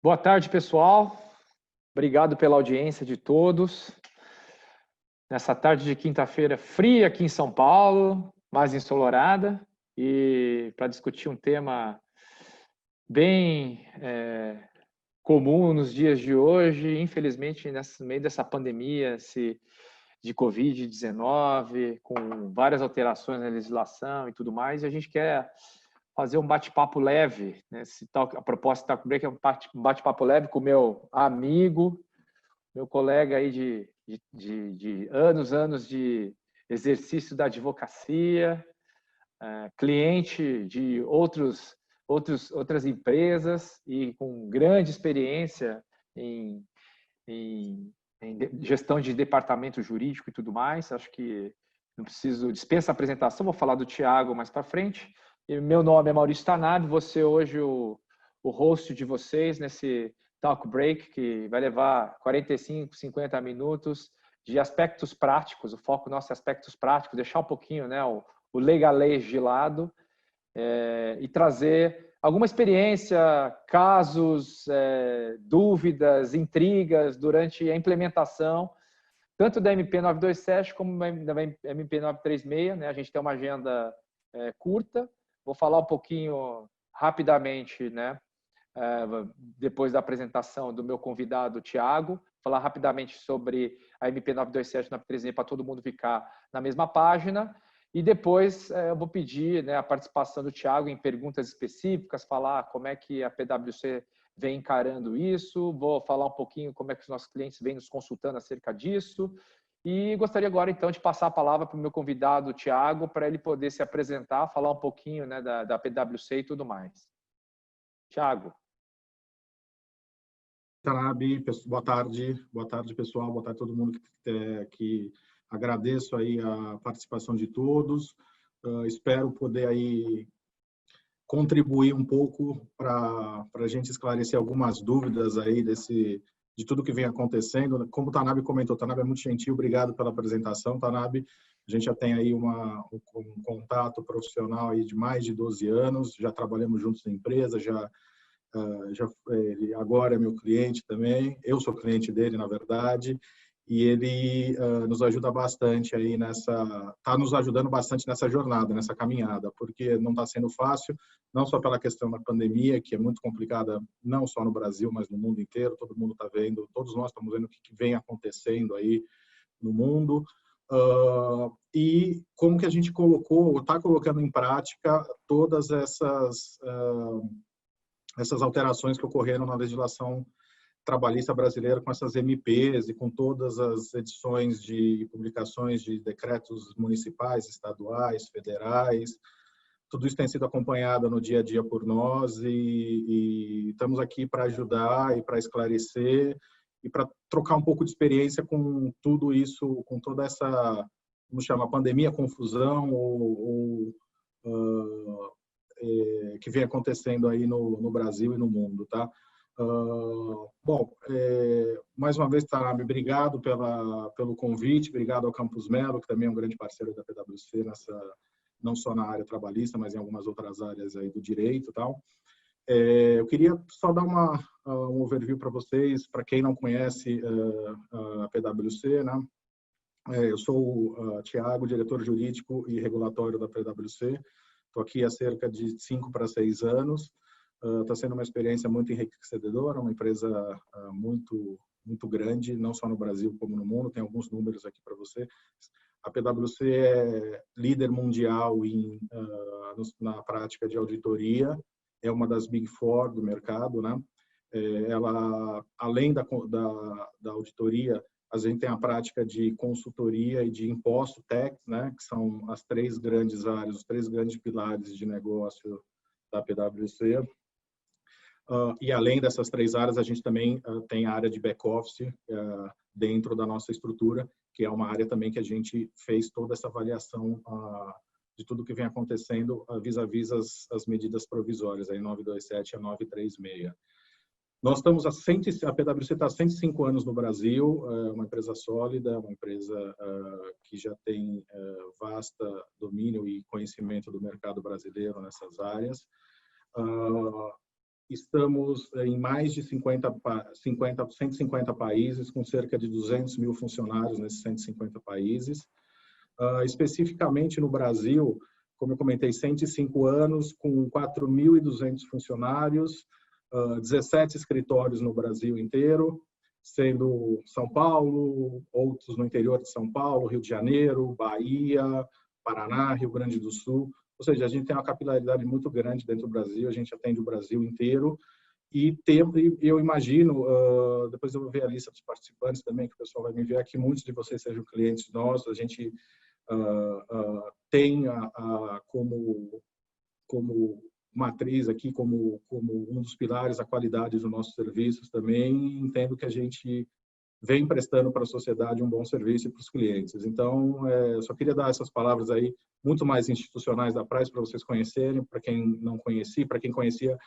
Boa tarde, pessoal. Obrigado pela audiência de todos. Nessa tarde de quinta-feira fria aqui em São Paulo, mais ensolarada, e para discutir um tema bem comum nos dias de hoje, infelizmente, no meio dessa pandemia de Covid-19, com várias alterações na legislação e tudo mais, e a gente quer fazer um bate-papo leve, né? A proposta do Talk Break é um bate-papo leve com o meu amigo, meu colega aí de anos de exercício da advocacia, cliente de outras empresas e com grande experiência em, em gestão de departamento jurídico e tudo mais. Acho que não preciso, dispensa a apresentação, vou falar do Thiago mais para frente. E meu nome é Maurício Tanabe, vou ser hoje o host de vocês nesse Talk Break, que vai levar 45, 50 minutos de aspectos práticos, o foco nosso é aspectos práticos, deixar um pouquinho, né, o legalês de lado, e trazer alguma experiência, casos, dúvidas, intrigas durante a implementação, tanto da MP 927 como da MP 936, né? A gente tem uma agenda curta, vou falar um pouquinho rapidamente, né? Depois da apresentação do meu convidado, Thiago, falar rapidamente sobre a MP 927 e 936 para todo mundo ficar na mesma página. E depois eu vou pedir, né, a participação do Thiago em perguntas específicas, falar como é que a PwC vem encarando isso, vou falar um pouquinho como é que os nossos clientes vêm nos consultando acerca disso. E gostaria agora, então, de passar a palavra para o meu convidado, Thiago, para ele poder se apresentar, falar um pouquinho, né, da PwC e tudo mais. Thiago. Tanabe, boa tarde pessoal, boa tarde a todo mundo que agradeço aí a participação de todos. Espero poder aí contribuir um pouco para a gente esclarecer algumas dúvidas aí de tudo que vem acontecendo. Como o Tanabe comentou, Tanabe é muito gentil, obrigado pela apresentação, Tanabe. A gente já tem aí um contato profissional aí de mais de 12 anos, já trabalhamos juntos na empresa, ele agora é meu cliente também, eu sou cliente dele, na verdade, e ele nos ajuda bastante aí está nos ajudando bastante nessa jornada, nessa caminhada, porque não está sendo fácil, não só pela questão da pandemia, que é muito complicada, não só no Brasil, mas no mundo inteiro, todo mundo está vendo, todos nós estamos vendo o que vem acontecendo aí no mundo, e como que a gente está colocando em prática todas essas alterações que ocorreram na legislação trabalhista brasileira com essas MPs e com todas as edições de publicações de decretos municipais, estaduais, federais. Tudo isso tem sido acompanhado no dia a dia por nós e estamos aqui para ajudar e para esclarecer e para trocar um pouco de experiência com tudo isso, com toda essa, como chama, pandemia, confusão que vem acontecendo aí no Brasil e no mundo, tá? Bom, mais uma vez, Tanabe, obrigado pelo convite, obrigado ao Campus Melo, que também é um grande parceiro da PwC, não só na área trabalhista, mas em algumas outras áreas aí do direito e tal. Eu queria só dar um overview para vocês, para quem não conhece a PwC, né? Eu sou o Thiago, diretor jurídico e regulatório da PwC. Estou aqui há cerca de 5 para 6 anos. Está sendo uma experiência muito enriquecedora, uma empresa muito grande, não só no Brasil como no mundo. Tem alguns números aqui para você. A PwC é líder mundial na prática de auditoria, é uma das Big Four do mercado, né? Ela, além da auditoria, a gente tem a prática de consultoria e de imposto tax, né, que são as 3 grandes áreas, os 3 grandes pilares de negócio da PwC. E além dessas 3 áreas, a gente também tem a área de back-office dentro da nossa estrutura, que é uma área também que a gente fez toda essa avaliação de tudo que vem acontecendo vis-à-vis as medidas provisórias, a 927 e a 936. Nós estamos a PwC está há 105 anos no Brasil, é uma empresa sólida, uma empresa que já tem vasta domínio e conhecimento do mercado brasileiro nessas áreas. estamos em mais de 150 países, com cerca de 200 mil funcionários nesses 150 países. Especificamente no Brasil, como eu comentei, 105 anos, com 4.200 funcionários, 17 escritórios no Brasil inteiro, sendo São Paulo, outros no interior de São Paulo, Rio de Janeiro, Bahia, Paraná, Rio Grande do Sul. Ou seja, a gente tem uma capilaridade muito grande dentro do Brasil, a gente atende o Brasil inteiro. E eu imagino, depois eu vou ver a lista dos participantes também, que o pessoal vai me enviar, que muitos de vocês sejam clientes nossos. A gente tem como matriz aqui, como um dos pilares, a qualidade dos nossos serviços também. Entendo que a gente vem prestando para a sociedade um bom serviço para os clientes. Então, eu só queria dar essas palavras aí, muito mais institucionais da Price, para vocês conhecerem, para quem não conhecia, para quem conhecia,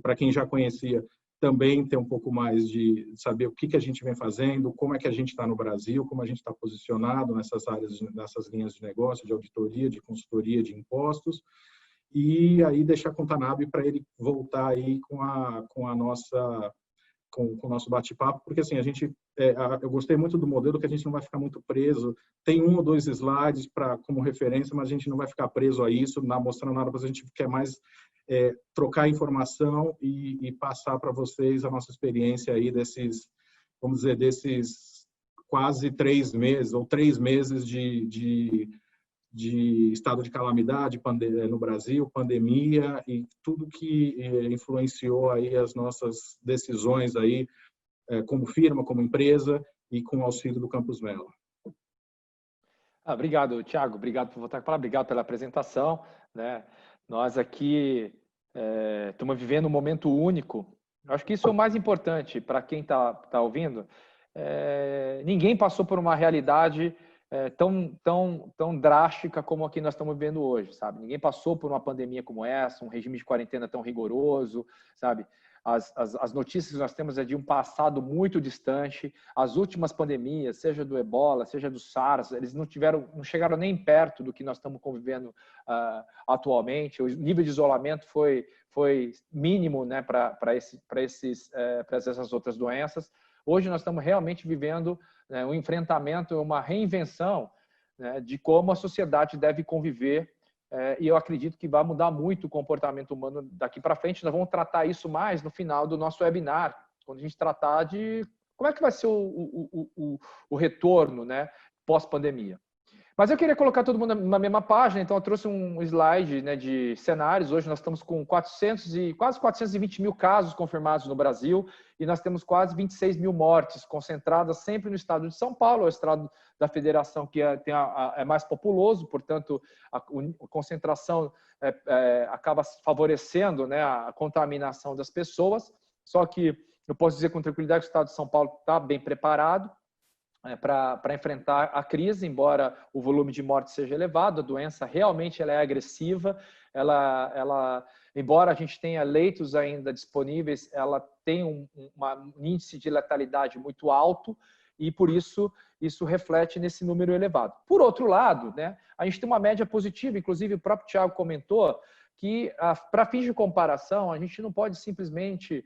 para quem já conhecia, também ter um pouco mais de saber o que a gente vem fazendo, como é que a gente está no Brasil, como a gente está posicionado nessas áreas, nessas linhas de negócio, de auditoria, de consultoria, de impostos, e aí deixar com o Tanabe para ele voltar aí com o nosso bate-papo, porque assim, eu gostei muito do modelo, que a gente não vai ficar muito preso. Tem 1 ou 2 slides como referência, mas a gente não vai ficar preso a isso, não mostrando nada, mas a gente quer mais trocar informação e passar para vocês a nossa experiência aí desses quase 3 meses, ou 3 meses de estado de calamidade no Brasil, pandemia e tudo que influenciou aí as nossas decisões aí, como firma, como empresa e com o auxílio do Campus Mello. Obrigado, Thiago. Obrigado por voltar a falar. Obrigado pela apresentação, né? Nós aqui estamos vivendo um momento único. Acho que isso é o mais importante para quem está ouvindo. Ninguém passou por uma realidade tão drástica como a que nós estamos vivendo hoje, sabe? Ninguém passou por uma pandemia como essa, um regime de quarentena tão rigoroso, sabe? As notícias que nós temos é de um passado muito distante. As últimas pandemias, seja do Ebola, seja do SARS, eles não chegaram nem perto do que nós estamos convivendo atualmente. O nível de isolamento foi mínimo, né, para essas outras doenças. Hoje nós estamos realmente vivendo, né, um enfrentamento, uma reinvenção, né, de como a sociedade deve conviver. E eu acredito que vai mudar muito o comportamento humano daqui para frente. Nós vamos tratar isso mais no final do nosso webinar, quando a gente tratar de como é que vai ser o retorno, né, pós-pandemia. Mas eu queria colocar todo mundo na mesma página, então eu trouxe um slide, né, de cenários. Hoje nós estamos com quase 420 mil casos confirmados no Brasil e nós temos quase 26 mil mortes, concentradas sempre no estado de São Paulo, o estado da federação que é mais populoso, portanto, a concentração acaba favorecendo, né, a contaminação das pessoas. Só que eu posso dizer com tranquilidade que o estado de São Paulo está bem preparado para enfrentar a crise, embora o volume de mortes seja elevado. A doença realmente ela é agressiva, embora a gente tenha leitos ainda disponíveis, ela tem um índice de letalidade muito alto e, por isso reflete nesse número elevado. Por outro lado, né, a gente tem uma média positiva, inclusive o próprio Thiago comentou que, para fins de comparação, a gente não pode simplesmente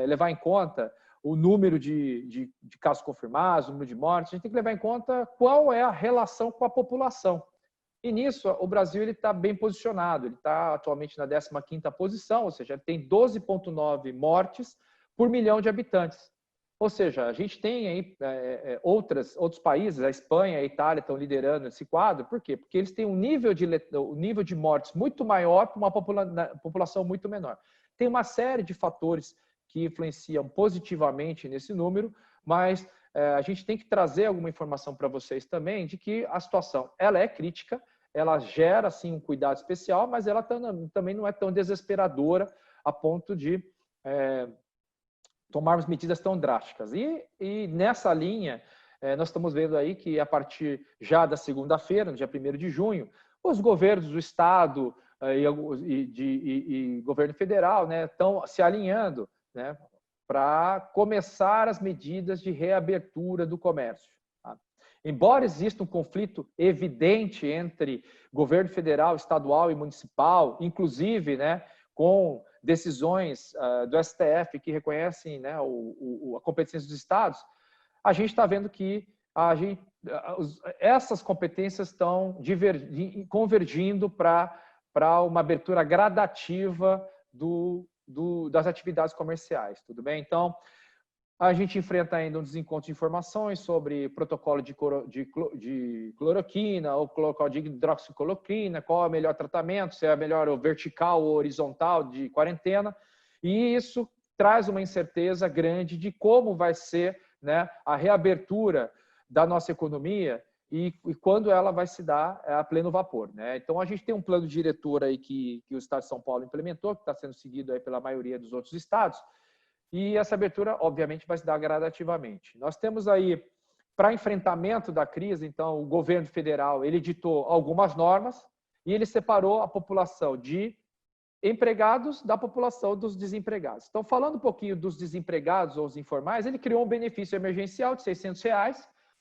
levar em conta o número de casos confirmados, o número de mortes. A gente tem que levar em conta qual é a relação com a população. E nisso, o Brasil está bem posicionado. Ele está atualmente na 15ª posição, ou seja, tem 12,9 mortes por milhão de habitantes. Ou seja, a gente tem aí outros países, a Espanha e a Itália estão liderando esse quadro. Por quê? Porque eles têm um nível de mortes muito maior para uma população muito menor. Tem uma série de fatores que influenciam positivamente nesse número, mas a gente tem que trazer alguma informação para vocês também de que a situação ela é crítica, ela gera sim um cuidado especial, mas ela também não é tão desesperadora a ponto de tomarmos medidas tão drásticas. E nessa linha, nós estamos vendo aí que a partir já da segunda-feira, no dia 1º de junho, os governos do Estado e governo federal, né, estão se alinhando, né, para começar as medidas de reabertura do comércio. Tá? Embora exista um conflito evidente entre governo federal, estadual e municipal, inclusive, né, com decisões do STF que reconhecem, né, a competência dos estados, a gente está vendo que essas competências estão convergindo para uma abertura gradativa das atividades comerciais, tudo bem? Então, a gente enfrenta ainda um desencontro de informações sobre protocolo de cloroquina ou protocolo de hidroxicloroquina, qual é o melhor tratamento, se é melhor o vertical ou horizontal de quarentena, e isso traz uma incerteza grande de como vai ser, né, a reabertura da nossa economia e quando ela vai se dar a pleno vapor, né? Então, a gente tem um plano diretor aí que o Estado de São Paulo implementou, que está sendo seguido aí pela maioria dos outros estados, e essa abertura, obviamente, vai se dar gradativamente. Nós temos aí, para enfrentamento da crise, então, o governo federal, ele editou algumas normas e ele separou a população de empregados da população dos desempregados. Então, falando um pouquinho dos desempregados ou os informais, ele criou um benefício emergencial de R$600,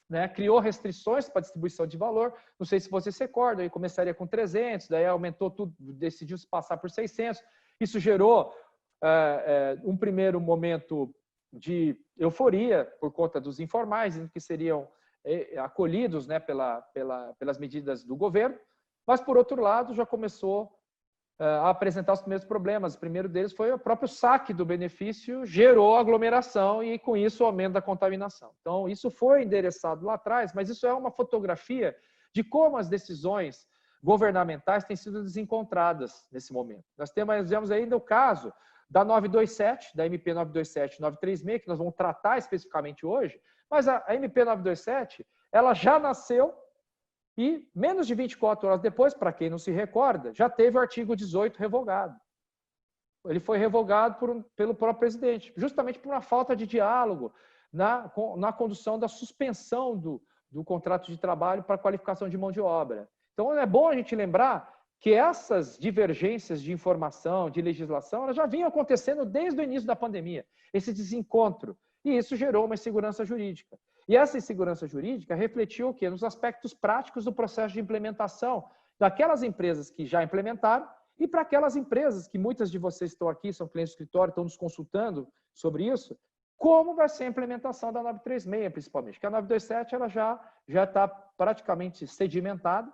né? Criou restrições para distribuição de valor. Não sei se você se recorda, ele começaria com 300, daí aumentou tudo, decidiu se passar por 600. Isso gerou um primeiro momento de euforia por conta dos informais, que seriam acolhidos, né, pelas medidas do governo, mas, por outro lado, já começou a apresentar os primeiros problemas. O primeiro deles foi o próprio saque do benefício, gerou aglomeração e, com isso, o aumento da contaminação. Então, isso foi endereçado lá atrás, mas isso é uma fotografia de como as decisões governamentais têm sido desencontradas nesse momento. Nós temos ainda o caso da 927, da MP 927 e 936, que nós vamos tratar especificamente hoje, mas a MP 927, ela já nasceu e menos de 24 horas depois, para quem não se recorda, já teve o artigo 18 revogado. Ele foi revogado pelo próprio presidente, justamente por uma falta de diálogo na condução da suspensão do contrato de trabalho para qualificação de mão de obra. Então, é bom a gente lembrar que essas divergências de informação, de legislação, elas já vinham acontecendo desde o início da pandemia, esse desencontro, e isso gerou uma insegurança jurídica. E essa insegurança jurídica refletiu o quê? Nos aspectos práticos do processo de implementação daquelas empresas que já implementaram e para aquelas empresas que muitas de vocês estão aqui, são clientes do escritório, estão nos consultando sobre isso, como vai ser a implementação da 936, principalmente, porque a 927 ela já está praticamente sedimentada,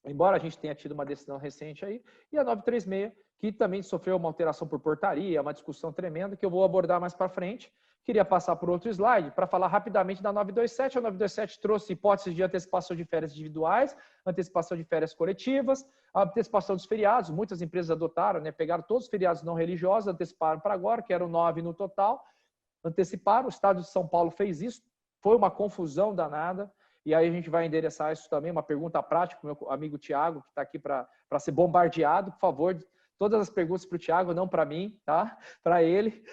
embora a gente tenha tido uma decisão recente aí, e a 936, que também sofreu uma alteração por portaria, uma discussão tremenda, que eu vou abordar mais para frente. Queria passar por outro slide para falar rapidamente da 927. A 927 trouxe hipóteses de antecipação de férias individuais, antecipação de férias coletivas, a antecipação dos feriados. Muitas empresas adotaram, né? Pegaram todos os feriados não religiosos, anteciparam para agora, que eram 9 no total, anteciparam. O Estado de São Paulo fez isso, foi uma confusão danada. E aí a gente vai endereçar isso também, uma pergunta prática para o meu amigo Tiago, que está aqui para ser bombardeado. Por favor, todas as perguntas para o Tiago, não para mim, tá? Para ele.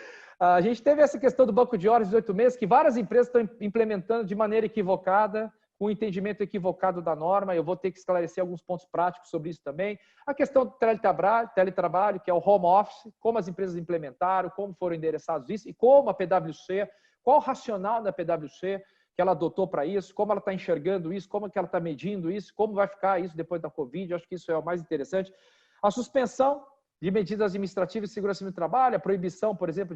A gente teve essa questão do banco de horas de 18 meses, que várias empresas estão implementando de maneira equivocada, com um entendimento equivocado da norma. Eu vou ter que esclarecer alguns pontos práticos sobre isso também. A questão do teletrabalho, que é o home office, como as empresas implementaram, como foram endereçados isso, e como a PwC, qual o racional da PwC, que ela adotou para isso, como ela está enxergando isso, como que ela está medindo isso, como vai ficar isso depois da Covid. Eu acho que isso é o mais interessante. A suspensão de medidas administrativas de segurança no trabalho, a proibição, por exemplo,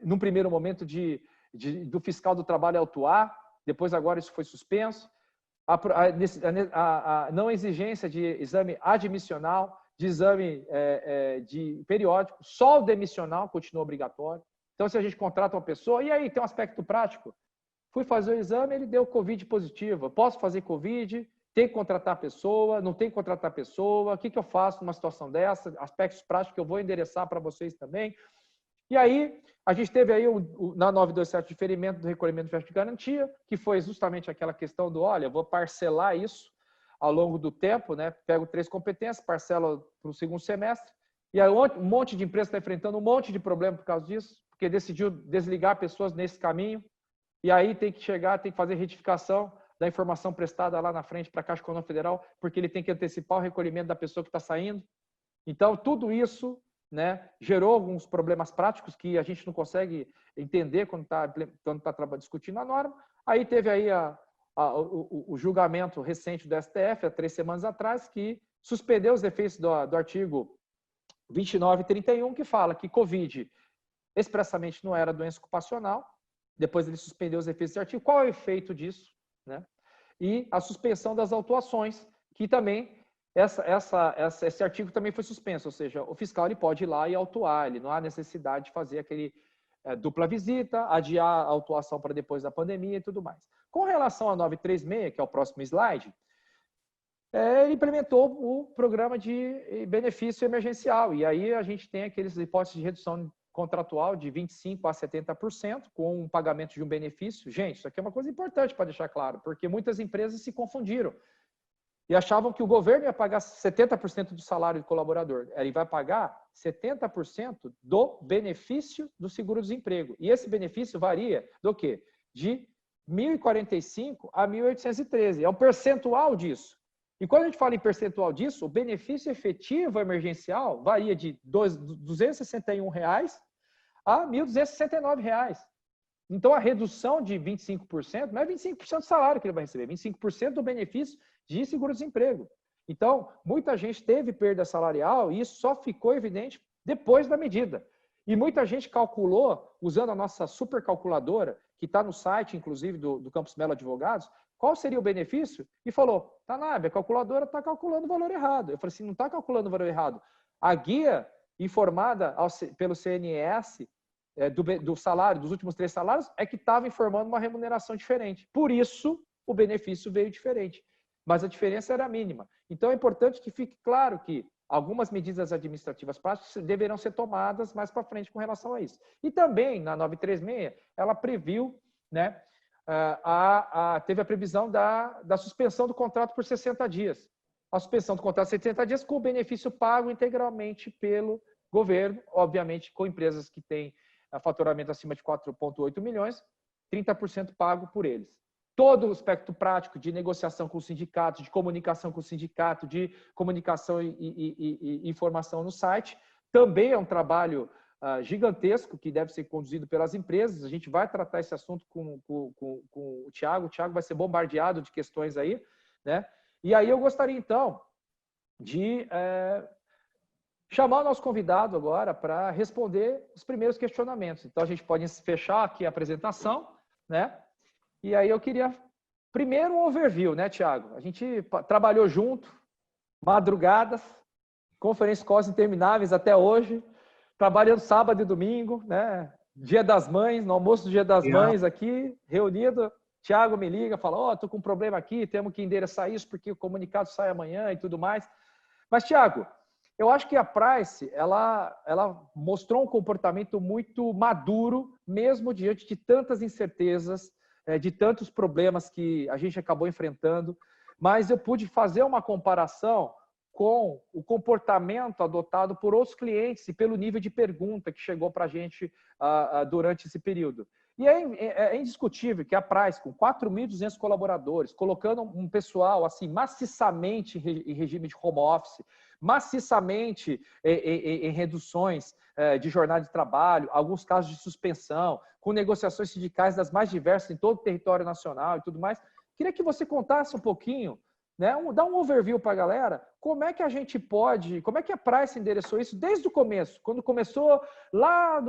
num primeiro momento, do fiscal do trabalho autuar, depois agora isso foi suspenso. A não exigência de exame admissional, de exame de periódico, só o demissional continua obrigatório. Então, se a gente contrata uma pessoa, e aí tem um aspecto prático, fui fazer o exame, ele deu Covid positivo. Posso fazer Covid? Tem que contratar a pessoa? Não tem que contratar a pessoa? O que eu faço numa situação dessa? Aspectos práticos que eu vou endereçar para vocês também. E aí, a gente teve aí na 927 o diferimento do recolhimento de garantia, que foi justamente aquela questão do, olha, eu vou parcelar isso ao longo do tempo, né? Pego 3 competências, parcelo para o segundo semestre, e aí um monte de empresa está enfrentando um monte de problema por causa disso, porque decidiu desligar pessoas nesse caminho. E aí tem que fazer retificação da informação prestada lá na frente para a Caixa Econômica Federal, porque ele tem que antecipar o recolhimento da pessoa que está saindo. Então, tudo isso, né, gerou alguns problemas práticos que a gente não consegue entender quando está discutindo a norma. Aí teve aí o julgamento recente do STF, há 3 semanas atrás, que suspendeu os efeitos do artigo 2931, que fala que Covid expressamente não era doença ocupacional, depois ele suspendeu os efeitos desse artigo. Qual é o efeito disso? Né? E a suspensão das autuações, que também, esse artigo também foi suspenso, ou seja, o fiscal ele pode ir lá e autuar, ele não há necessidade de fazer aquele dupla visita, adiar a autuação para depois da pandemia e tudo mais. Com relação a 936, que é o próximo slide, ele implementou o programa de benefício emergencial, e aí a gente tem aqueles hipóteses de redução contratual de 25% a 70%, com um pagamento de um benefício. Gente, isso aqui é uma coisa importante para deixar claro, porque muitas empresas se confundiram e achavam que o governo ia pagar 70% do salário do colaborador. Ele vai pagar 70% do benefício do seguro-desemprego. E esse benefício varia do quê? De 1.045 a 1.813. É um percentual disso. E quando a gente fala em percentual disso, o benefício efetivo emergencial varia de R$ 261 a R$ 1.269. Então, a redução de 25% não é 25% do salário que ele vai receber, é 25% do benefício de seguro-desemprego. Então, muita gente teve perda salarial e isso só ficou evidente depois da medida. E muita gente calculou, usando a nossa supercalculadora, que está no site, inclusive, do Campus Melo Advogados, qual seria o benefício? E falou, Tanabe, a calculadora está calculando o valor errado. Eu falei assim, não está calculando o valor errado. A guia informada pelo CNS do salário, dos últimos 3 salários, é que estava informando uma remuneração diferente. Por isso, o benefício veio diferente. Mas a diferença era mínima. Então, é importante que fique claro que algumas medidas administrativas práticas deverão ser tomadas mais para frente com relação a isso. E também, na 936, ela previu, né, teve a previsão da suspensão do contrato por 60 dias. A suspensão do contrato por 60 dias com o benefício pago integralmente pelo governo, obviamente com empresas que têm faturamento acima de 4,8 milhões, 30% pago por eles. Todo o aspecto prático de negociação com o sindicato, de comunicação com o sindicato, de comunicação e informação no site, também é um trabalho gigantesco que deve ser conduzido pelas empresas. A gente vai tratar esse assunto com o Thiago. O Thiago vai ser bombardeado de questões aí, né? E aí eu gostaria, então, de chamar o nosso convidado agora para responder os primeiros questionamentos. Então, a gente pode fechar aqui a apresentação, né? E aí eu queria, primeiro, um overview, né, Thiago? A gente trabalhou junto, madrugadas, conferências calls intermináveis até hoje, trabalhando sábado e domingo, né? Dia das Mães, no almoço do Dia das Mães aqui, reunido. Thiago me liga, fala, tô com um problema aqui, temos que endereçar isso porque o comunicado sai amanhã e tudo mais. Mas, Thiago, eu acho que a Price, ela mostrou um comportamento muito maduro, mesmo diante de tantas incertezas, de tantos problemas que a gente acabou enfrentando, mas eu pude fazer uma comparação com o comportamento adotado por outros clientes e pelo nível de pergunta que chegou para a gente durante esse período. E é indiscutível que a Price, com 4.200 colaboradores, colocando um pessoal assim maciçamente em regime de home office, maciçamente em reduções de jornada de trabalho, alguns casos de suspensão, com negociações sindicais das mais diversas em todo o território nacional e tudo mais. Queria que você contasse um pouquinho, né, dá um overview para a galera, como é que a gente pode, como é que a Price endereçou isso desde o começo, quando começou lá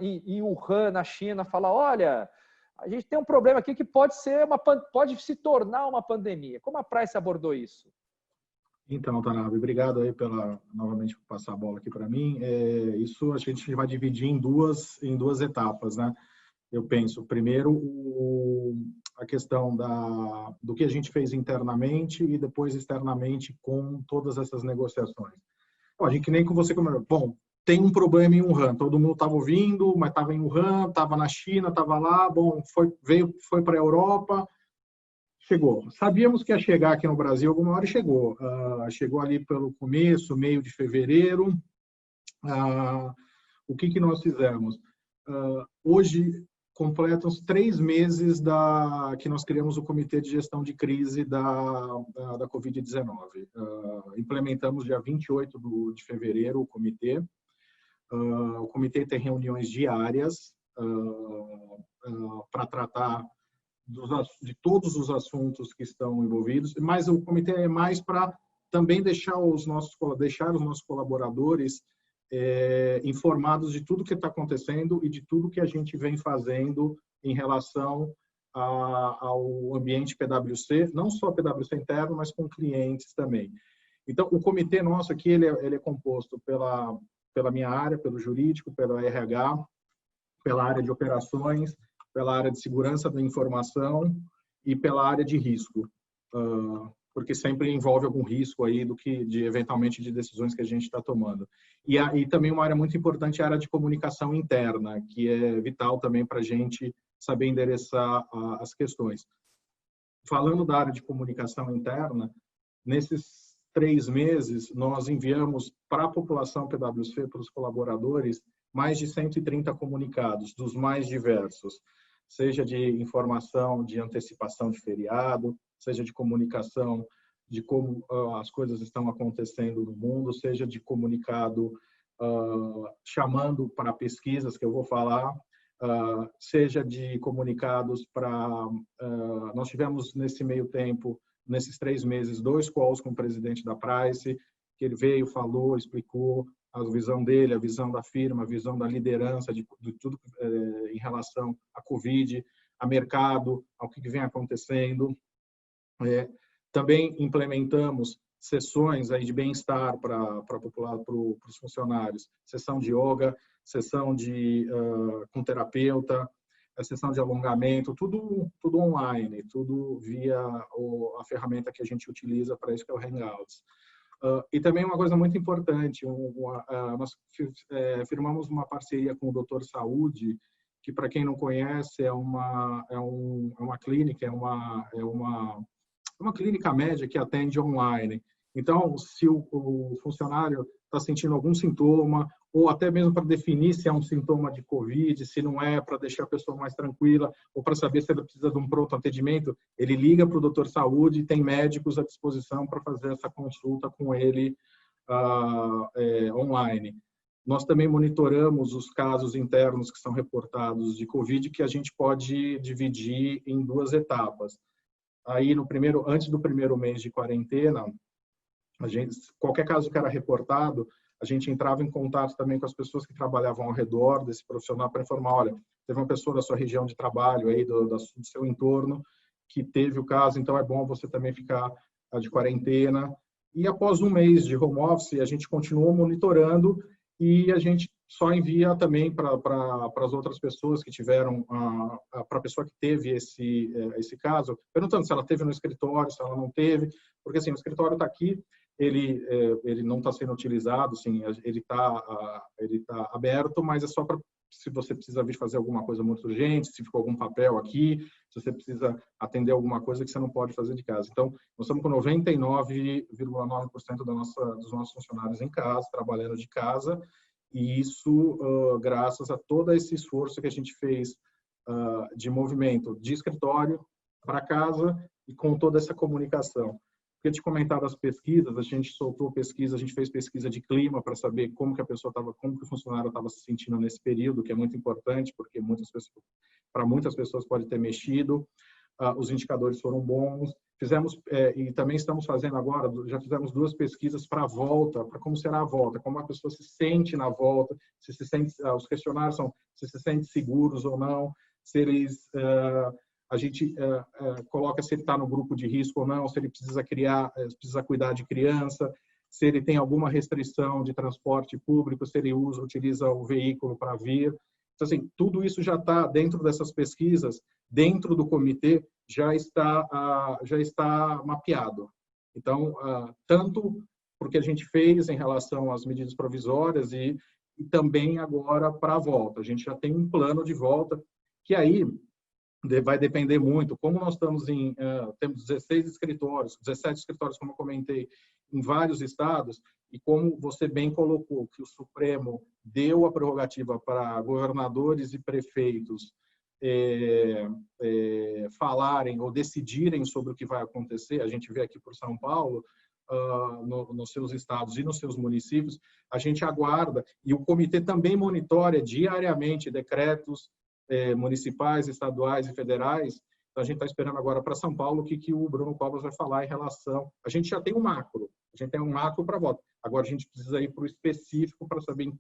em Wuhan, na China, falar, olha, a gente tem um problema aqui que pode se tornar uma pandemia. Como a Price abordou isso? Então, Tanabe, obrigado aí novamente por passar a bola aqui para mim. Isso a gente vai dividir em duas etapas, né? Eu penso, primeiro, a questão do que a gente fez internamente e depois externamente com todas essas negociações. Bom, a gente, que nem com você comentou, bom, tem um problema em Wuhan, todo mundo estava ouvindo, mas estava em Wuhan, estava na China, estava lá, bom, foi para a Europa, chegou. Sabíamos que ia chegar aqui no Brasil alguma hora e chegou. Chegou ali pelo começo, meio de fevereiro. O que nós fizemos? Hoje, completam os 3 meses que nós criamos o Comitê de Gestão de Crise da Covid-19. Implementamos dia 28 de fevereiro o comitê. O comitê tem reuniões diárias para tratar de todos os assuntos que estão envolvidos, mas o comitê é mais para também deixar os nossos colaboradores informados de tudo que está acontecendo e de tudo que a gente vem fazendo em relação ao ambiente PwC, não só PwC interno, mas com clientes também. Então, o comitê nosso aqui, ele é composto pela minha área, pelo jurídico, pela RH, pela área de operações, pela área de segurança da informação e pela área de risco, porque sempre envolve algum risco aí eventualmente de decisões que a gente está tomando. E também uma área muito importante é a área de comunicação interna, que é vital também para a gente saber endereçar as questões. Falando da área de comunicação interna, nesses 3 meses, nós enviamos para a população PwC, para os colaboradores, mais de 130 comunicados, dos mais diversos, seja de informação de antecipação de feriado, seja de comunicação de como as coisas estão acontecendo no mundo, seja de comunicado chamando para pesquisas, que eu vou falar, seja de comunicados para... nós tivemos, nesse meio tempo, nesses 3 meses, 2 calls com o presidente da Price, que ele veio, falou, explicou a visão dele, a visão da firma, a visão da liderança, de tudo em relação à Covid, a mercado, ao que vem acontecendo. Também implementamos sessões aí de bem-estar para os funcionários, sessão de yoga, sessão com terapeuta, a sessão de alongamento, tudo online, tudo via a ferramenta que a gente utiliza para isso, que é o Hangouts. E também uma coisa muito importante, nós firmamos uma parceria com o Doutor Saúde, que, para quem não conhece, é uma clínica, é uma clínica média que atende online. Então, se o funcionário está sentindo algum sintoma, ou até mesmo para definir se é um sintoma de Covid, se não é, para deixar a pessoa mais tranquila, ou para saber se ela precisa de um pronto atendimento, ele liga para o Doutor Saúde e tem médicos à disposição para fazer essa consulta com ele online. Nós também monitoramos os casos internos que são reportados de Covid, que a gente pode dividir em 2 etapas. Aí, antes do primeiro mês de quarentena, qualquer caso que era reportado, a gente entrava em contato também com as pessoas que trabalhavam ao redor desse profissional para informar, olha, teve uma pessoa da sua região de trabalho, aí do seu entorno, que teve o caso, então é bom você também ficar de quarentena. E após 1 mês de home office, a gente continuou monitorando e a gente só envia também para as outras pessoas que tiveram, para a pessoa que teve esse caso, perguntando se ela teve no escritório, se ela não teve, porque assim, o escritório está aqui, ele não está sendo utilizado, sim, ele tá aberto, mas é só para se você precisa vir fazer alguma coisa muito urgente, se ficou algum papel aqui, se você precisa atender alguma coisa que você não pode fazer de casa. Então, nós estamos com 99,9% dos nossos funcionários em casa, trabalhando de casa, e isso graças a todo esse esforço que a gente fez de movimento de escritório para casa e com toda essa comunicação. Eu te comentava as pesquisas, a gente soltou pesquisa, a gente fez pesquisa de clima para saber como que a pessoa estava, como que o funcionário estava se sentindo nesse período, que é muito importante, porque para muitas pessoas pode ter mexido. Os indicadores foram bons. E também estamos fazendo agora, já fizemos 2 pesquisas para a volta, para como será a volta, como a pessoa se sente na volta, os questionários são se sentem seguros ou não, se eles... a gente coloca se ele está no grupo de risco ou não, se ele precisa cuidar de criança, se ele tem alguma restrição de transporte público, se ele utiliza o veículo para vir. Então, assim, tudo isso já está dentro dessas pesquisas, dentro do comitê, já está mapeado. Então, tanto porque a gente fez em relação às medidas provisórias e também agora para a volta. A gente já tem um plano de volta, que aí vai depender muito. Como nós estamos temos 17 escritórios, como eu comentei, em vários estados, e como você bem colocou, que o Supremo deu a prerrogativa para governadores e prefeitos falarem ou decidirem sobre o que vai acontecer, a gente vê aqui por São Paulo, nos seus estados e nos seus municípios, a gente aguarda, e o comitê também monitora diariamente decretos municipais, estaduais e federais. Então, a gente está esperando agora para São Paulo o que o Bruno Covas vai falar em relação... A gente já tem um macro, A gente tem um macro para voto. Agora a gente precisa ir para o específico para saber o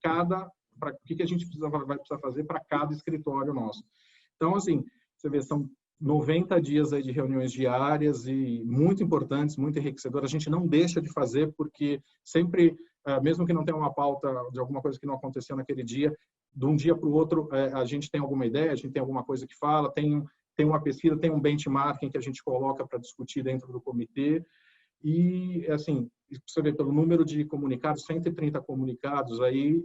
que a gente vai precisar fazer para cada escritório nosso. Então, assim, você vê, são 90 dias aí de reuniões diárias e muito importantes, muito enriquecedoras. A gente não deixa de fazer porque sempre, mesmo que não tenha uma pauta de alguma coisa que não aconteceu naquele dia, de um dia para o outro, a gente tem alguma ideia, a gente tem alguma coisa que fala, tem uma pesquisa, tem um benchmarking que a gente coloca para discutir dentro do comitê. E, assim, você vê pelo número de comunicados, 130 comunicados aí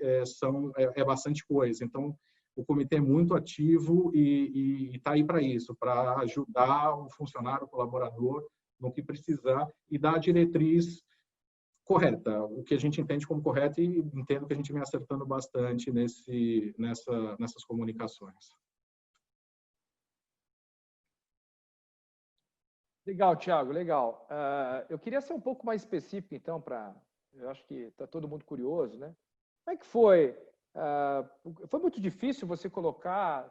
é bastante coisa. Então, o comitê é muito ativo e está aí para isso, para ajudar o funcionário, o colaborador, no que precisar e dar a diretriz correta, o que a gente entende como correto, e entendo que a gente vem acertando bastante nessas comunicações. Legal, Thiago, legal. Eu queria ser um pouco mais específico, então, eu acho que está todo mundo curioso, né? Como é que foi? Foi muito difícil você colocar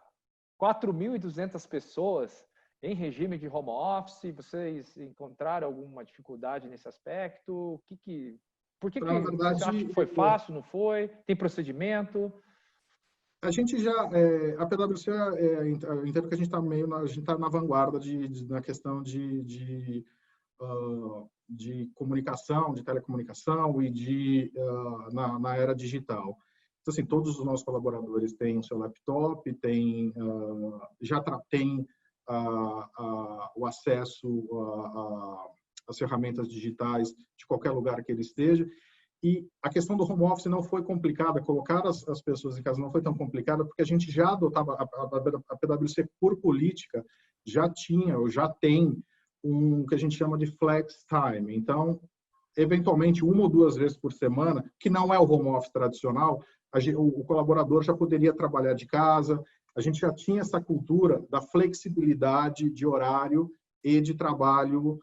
4.200 pessoas em regime de home office? Vocês encontraram alguma dificuldade nesse aspecto? Por que Na verdade, você acha que foi fácil, não foi? Tem procedimento? A gente já, a PwC, eu entendo que a gente está a gente tá na vanguarda na questão de comunicação, de telecomunicação e na era digital. Então, assim, todos os nossos colaboradores têm o seu laptop, já têm o acesso às ferramentas digitais de qualquer lugar que ele esteja. E a questão do home office não foi complicada, colocar as pessoas em casa não foi tão complicada, porque a gente já adotava, a PwC, por política, já tinha ou já tem que a gente chama de flex time. Então, eventualmente, 1 ou 2 vezes por semana, que não é o home office tradicional, o colaborador já poderia trabalhar de casa. A gente já tinha essa cultura da flexibilidade de horário e de trabalho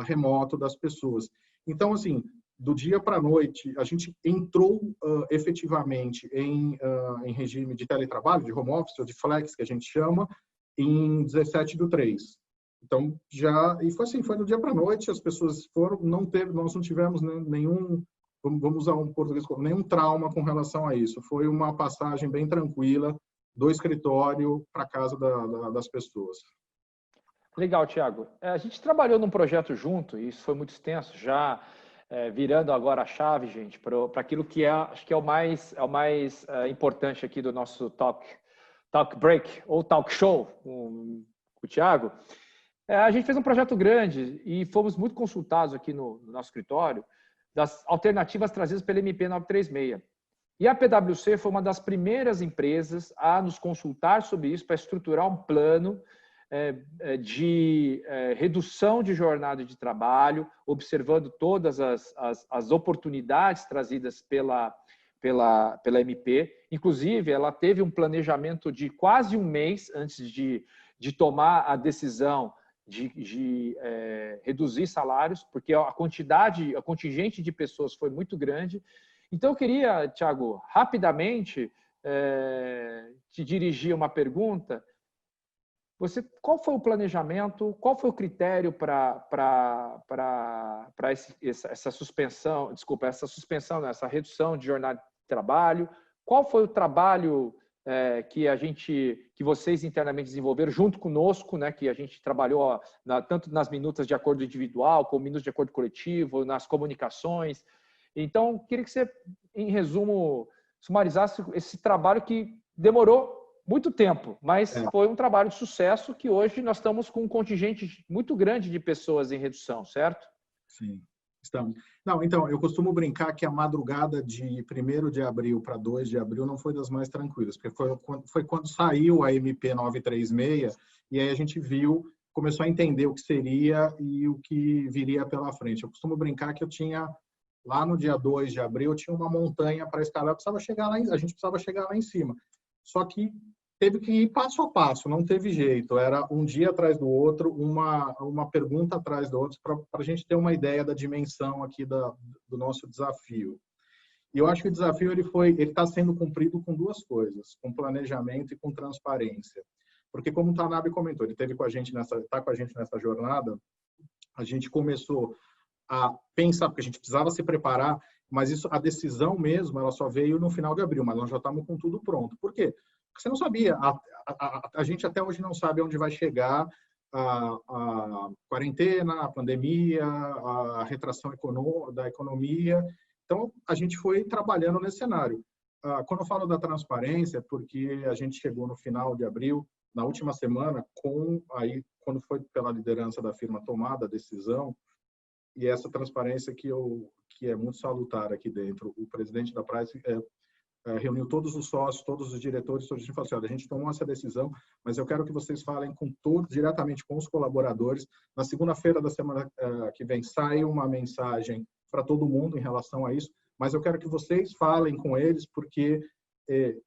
remoto das pessoas. Então, assim, do dia para a noite, a gente entrou efetivamente em regime de teletrabalho, de home office, ou de flex, que a gente chama, em 17/3. Então, e foi assim, foi do dia para a noite, as pessoas foram, nós não tivemos nenhum, vamos usar um português, nenhum trauma com relação a isso. Foi uma passagem bem tranquila do escritório para a casa das pessoas. Legal, Thiago. A gente trabalhou num projeto junto, e isso foi muito extenso, já virando agora a chave, gente, para aquilo que acho que é o mais importante aqui do nosso talk break, ou talk show com o Thiago. A gente fez um projeto grande e fomos muito consultados aqui no nosso escritório das alternativas trazidas pela MP 936. E a PwC foi uma das primeiras empresas a nos consultar sobre isso, para estruturar um plano de redução de jornada de trabalho, observando todas as oportunidades trazidas pela MP. Inclusive, ela teve um planejamento de quase 1 mês antes de tomar a decisão de reduzir salários, porque a contingente de pessoas foi muito grande. Então, eu queria, Thiago, rapidamente te dirigir uma pergunta. Qual foi o planejamento, qual foi o critério para essa suspensão, essa redução de jornada de trabalho? Qual foi o trabalho que vocês internamente desenvolveram junto conosco, né, que a gente trabalhou tanto nas minutas de acordo individual, como minutas de acordo coletivo, nas comunicações? Então, queria que você, em resumo, sumarizasse esse trabalho que demorou muito tempo, mas foi um trabalho de sucesso, que hoje nós estamos com um contingente muito grande de pessoas em redução, certo? Sim, estamos. Não, então, eu costumo brincar que a madrugada de 1º de abril para 2 de abril não foi das mais tranquilas, porque foi quando saiu a MP 936, e aí a gente começou a entender o que seria e o que viria pela frente. Eu costumo brincar que lá no dia 2 de abril, eu tinha uma montanha para escalar, a gente precisava chegar lá em cima. Só que teve que ir passo a passo, não teve jeito. Era um dia atrás do outro, uma pergunta atrás do outro, para a gente ter uma ideia da dimensão aqui do nosso desafio. E eu acho que o desafio ele está sendo cumprido com 2 coisas, com planejamento e com transparência. Porque, como o Tanabe comentou, ele está com a gente nessa jornada. A gente começou a pensar, porque a gente precisava se preparar, mas isso, a decisão mesmo, ela só veio no final de abril, mas nós já estávamos com tudo pronto. Por quê? Porque você não sabia, a gente até hoje não sabe onde vai chegar a quarentena, a pandemia, a retração da economia. Então, a gente foi trabalhando nesse cenário. Quando eu falo da transparência, porque a gente chegou no final de abril, na última semana, quando foi pela liderança da firma tomada a decisão, e essa transparência que é muito salutar aqui dentro. O presidente da Price reuniu todos os sócios, todos os diretores, todos e falou assim: olha, a gente tomou essa decisão, mas eu quero que vocês falem com todos, diretamente com os colaboradores. Na segunda-feira da semana que vem sai uma mensagem para todo mundo em relação a isso, mas eu quero que vocês falem com eles, porque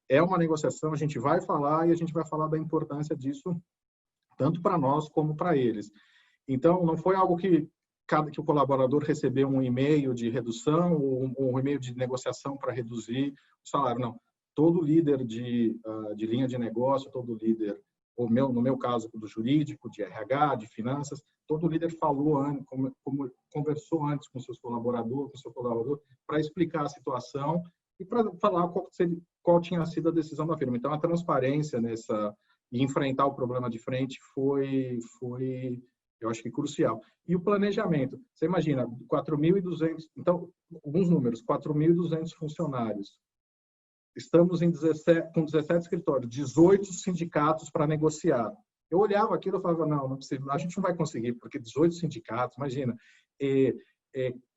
é uma negociação, a gente vai falar e a gente vai falar da importância disso, tanto para nós como para eles. Então, não foi algo que o colaborador recebeu um e-mail de redução ou um e-mail de negociação para reduzir o salário. Não. Todo líder de linha de negócio, todo líder, no meu caso, do jurídico, de RH, de finanças, todo líder falou antes, conversou antes com seus colaboradores, com seu colaborador, para explicar a situação e para falar qual tinha sido a decisão da firma. Então, a transparência e enfrentar o problema de frente foi eu acho que crucial. E o planejamento. Você imagina, 4.200... Então, alguns números, 4.200 funcionários. Estamos com 17 escritórios, 18 sindicatos para negociar. Eu olhava aquilo e falava, não é possível, a gente não vai conseguir, porque 18 sindicatos, imagina,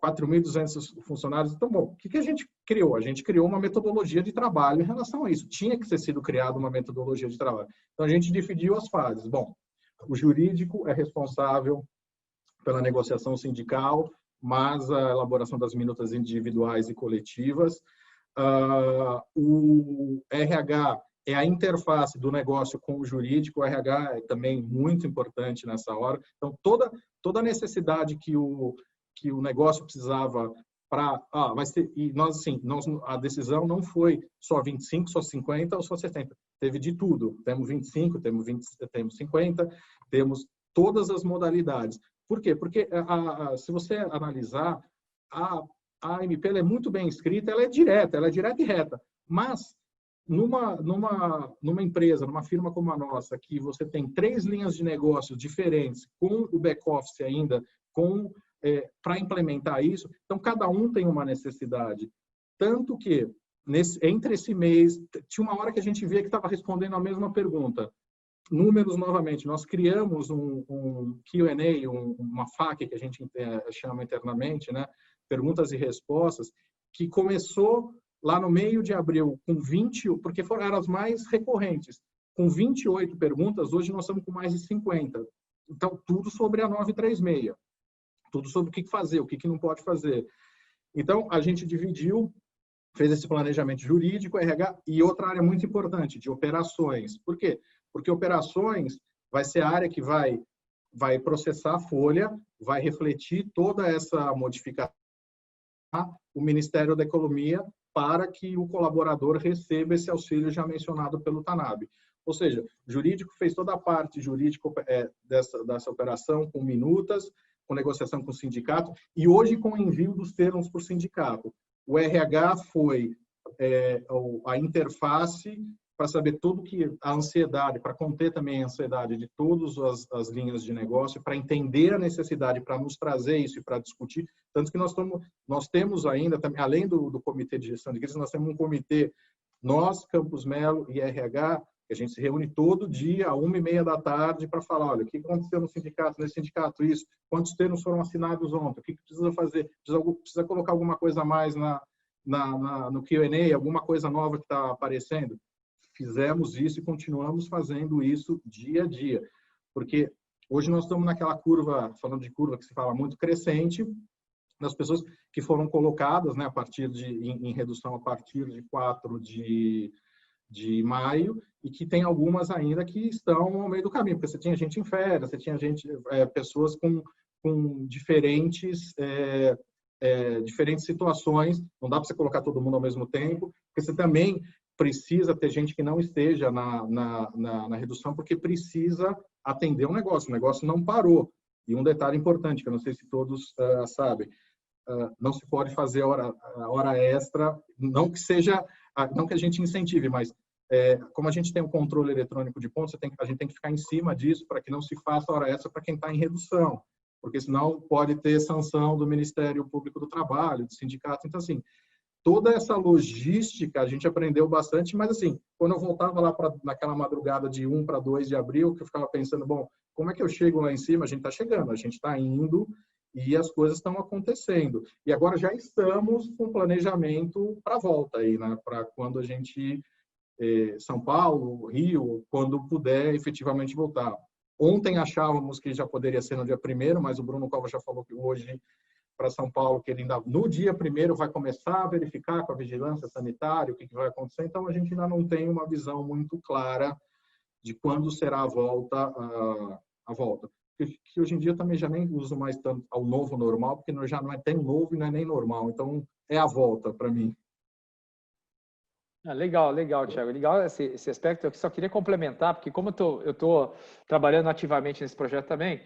4.200 funcionários. Então, bom, o que a gente criou? A gente criou uma metodologia de trabalho em relação a isso. Tinha que ter sido criada uma metodologia de trabalho. Então, a gente dividiu as fases. Bom, o jurídico é responsável pela negociação sindical, mas a elaboração das minutas individuais e coletivas. O RH é a interface do negócio com o jurídico. O RH é também muito importante nessa hora. Então, toda a necessidade que o negócio precisava para... e nós, assim, a decisão não foi só 25, só 50 ou só 70. Teve de tudo. Temos 25, temos 50, temos todas as modalidades. Por quê? Porque se você analisar, a AMP ela é muito bem escrita, ela é direta e reta. Mas, numa empresa, numa firma como a nossa, que você tem 3 linhas de negócio diferentes, com o back-office ainda, para implementar isso, então cada um tem uma necessidade. Tanto que, entre esse mês, tinha uma hora que a gente via que estava respondendo a mesma pergunta. Números, novamente, nós criamos um Q&A, uma FAQ, que a gente chama internamente, né? Perguntas e respostas, que começou lá no meio de abril com 20, porque eram as mais recorrentes, com 28 perguntas, hoje nós estamos com mais de 50. Então, tudo sobre a 936. Tudo sobre o que fazer, o que não pode fazer. Então, a gente dividiu, fez esse planejamento jurídico, RH, e outra área muito importante, de operações. Por quê? Porque operações vai ser a área que vai processar a folha, vai refletir toda essa modificação o Ministério da Economia para que o colaborador receba esse auxílio já mencionado pelo TANAB. Ou seja, o jurídico fez toda a parte jurídica dessa operação, com minutas, com negociação com o sindicato, e hoje com o envio dos termos para o sindicato. O RH foi a interface para saber tudo que a ansiedade, para conter também a ansiedade de todas as linhas de negócio, para entender a necessidade, para nos trazer isso e para discutir. Tanto que nós temos ainda, além do Comitê de Gestão de Crise, nós temos um comitê, nós, Campos Melo e RH, que a gente se reúne todo dia, às 1h30 da tarde, para falar, olha, o que aconteceu no sindicato, nesse sindicato, isso, quantos termos foram assinados ontem, o que precisa fazer, precisa colocar alguma coisa a mais no Q&A, alguma coisa nova que está aparecendo. Fizemos isso e continuamos fazendo isso dia a dia, porque hoje nós estamos naquela curva, falando de curva que se fala muito, crescente, das pessoas que foram colocadas, né, em redução a partir de 4 de maio, e que tem algumas ainda que estão ao meio do caminho, porque você tinha gente em férias, você tinha pessoas com diferentes situações, não dá para você colocar todo mundo ao mesmo tempo, porque você também precisa ter gente que não esteja na redução, porque precisa atender o negócio não parou. E um detalhe importante, que eu não sei se todos sabem, não se pode fazer hora extra, não que seja, não que a gente incentive, mas como a gente tem um controle eletrônico de pontos, a gente tem que ficar em cima disso para que não se faça hora extra para quem está em redução, porque senão pode ter sanção do Ministério Público do Trabalho, do sindicato. Então, assim, toda essa logística a gente aprendeu bastante, mas assim, quando eu voltava lá naquela madrugada de 1 para 2 de abril, que eu ficava pensando, bom, como é que eu chego lá em cima? A gente está chegando, a gente está indo e as coisas estão acontecendo. E agora já estamos com planejamento para a volta aí, né? Para quando a gente, São Paulo, Rio, quando puder efetivamente voltar. Ontem achávamos que já poderia ser no dia 1º, mas o Bruno Cova já falou que hoje para São Paulo, que ele ainda no dia 1º vai começar a verificar com a vigilância sanitária o que vai acontecer, então a gente ainda não tem uma visão muito clara de quando será a volta. Que hoje em dia também já nem uso mais tanto ao novo normal, porque já não é nem novo e não é nem normal, então é a volta para mim. Legal, Thiago. Legal esse aspecto. Eu só queria complementar, porque como eu estou trabalhando ativamente nesse projeto também,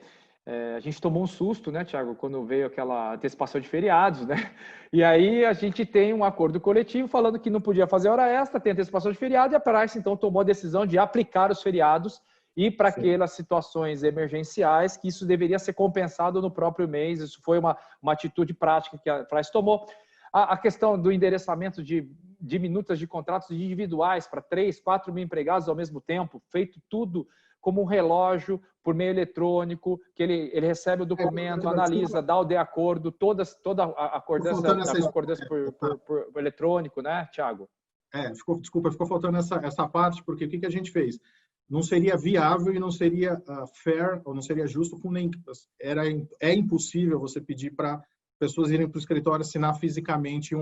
a gente tomou um susto, né, Thiago, quando veio aquela antecipação de feriados, né? E aí a gente tem um acordo coletivo falando que não podia fazer hora extra, tem antecipação de feriado, e a Price, então, tomou a decisão de aplicar os feriados e para aquelas situações emergenciais, que isso deveria ser compensado no próprio mês. Isso foi uma atitude prática que a Price tomou. A questão do endereçamento de minutas de contratos individuais para 3, 4 mil empregados ao mesmo tempo, feito tudo como um relógio por meio eletrônico, que ele recebe o documento, analisa, dá o de acordo, toda a cobrança por eletrônico, né, Thiago? Ficou faltando essa parte, porque o que a gente fez? Não seria viável e não seria fair, ou não seria justo com nem... É impossível você pedir para pessoas irem para o escritório assinar fisicamente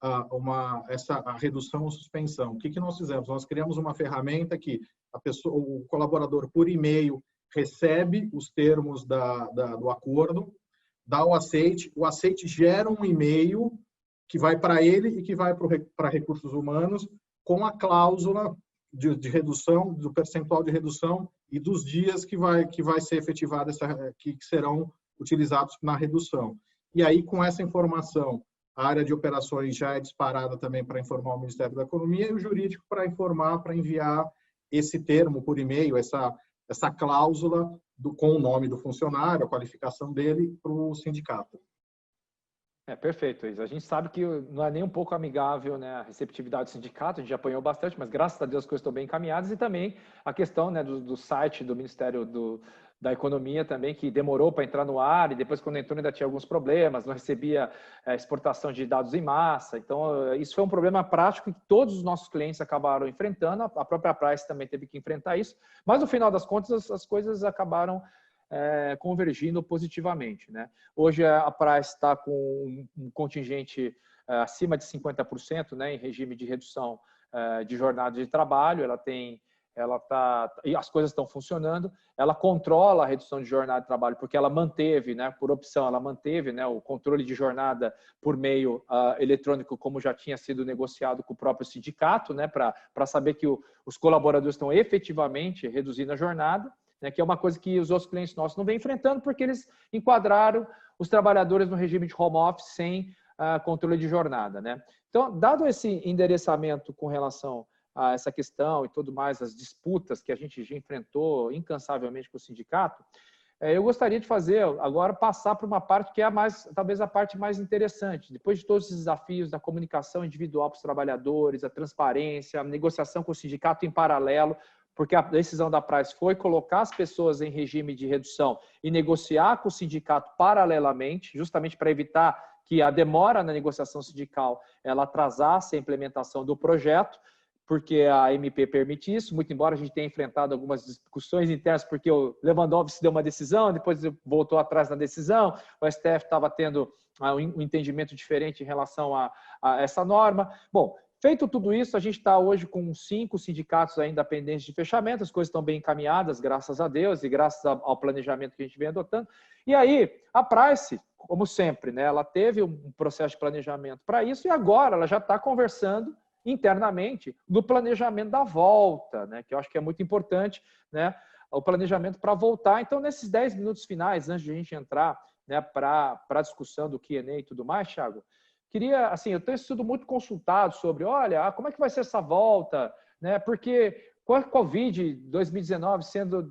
a redução ou suspensão. O que nós fizemos? Nós criamos uma ferramenta que o colaborador, por e-mail, recebe os termos do acordo, dá o aceite gera um e-mail que vai para ele e que vai para recursos humanos com a cláusula de redução, do percentual de redução e dos dias que vai ser efetivada, que serão utilizados na redução. E aí, com essa informação, a área de operações já é disparada também para informar o Ministério da Economia e o jurídico para informar, para enviar esse termo por e-mail, essa cláusula com o nome do funcionário, a qualificação dele, para o sindicato. Perfeito, Isa. A gente sabe que não é nem um pouco amigável, né, a receptividade do sindicato, a gente já apanhou bastante, mas graças a Deus as coisas estão bem encaminhadas, e também a questão, né, do site do Ministério da Economia também, que demorou para entrar no ar, e depois quando entrou ainda tinha alguns problemas, não recebia exportação de dados em massa. Então, isso foi um problema prático que todos os nossos clientes acabaram enfrentando, a própria Price também teve que enfrentar isso, mas no final das contas as coisas acabaram convergindo positivamente, né? Hoje a Price está com um contingente acima de 50%, né, em regime de redução de jornada de trabalho. E as coisas estão funcionando. Ela controla a redução de jornada de trabalho porque ela manteve, né, por opção, ela manteve, né, o controle de jornada por meio eletrônico, como já tinha sido negociado com o próprio sindicato, né, para saber que os colaboradores estão efetivamente reduzindo a jornada, né, que é uma coisa que os outros clientes nossos não vêm enfrentando, porque eles enquadraram os trabalhadores no regime de home office sem controle de jornada, né? Então, dado esse endereçamento com relação a essa questão e tudo mais, as disputas que a gente já enfrentou incansavelmente com o sindicato, eu gostaria de agora passar para uma parte que é talvez a parte mais interessante. Depois de todos os desafios da comunicação individual para os trabalhadores, a transparência, a negociação com o sindicato em paralelo, porque a decisão da Price foi colocar as pessoas em regime de redução e negociar com o sindicato paralelamente, justamente para evitar que a demora na negociação sindical ela atrasasse a implementação do projeto, porque a MP permite isso, muito embora a gente tenha enfrentado algumas discussões internas, porque o Lewandowski deu uma decisão, depois voltou atrás na decisão, o STF estava tendo um entendimento diferente em relação a essa norma. Bom, feito tudo isso, a gente está hoje com 5 sindicatos ainda pendentes de fechamento, as coisas estão bem encaminhadas, graças a Deus, e graças ao planejamento que a gente vem adotando. E aí, a Price, como sempre, né, ela teve um processo de planejamento para isso, e agora ela já está conversando internamente no planejamento da volta, né, que eu acho que é muito importante, né? o planejamento para voltar. Então, nesses 10 minutos finais, antes de a gente entrar, né, para a discussão do Q&A e tudo mais, Thiago, queria, assim, eu tenho sido muito consultado sobre, olha, como é que vai ser essa volta, né? Porque com a Covid 2019 sendo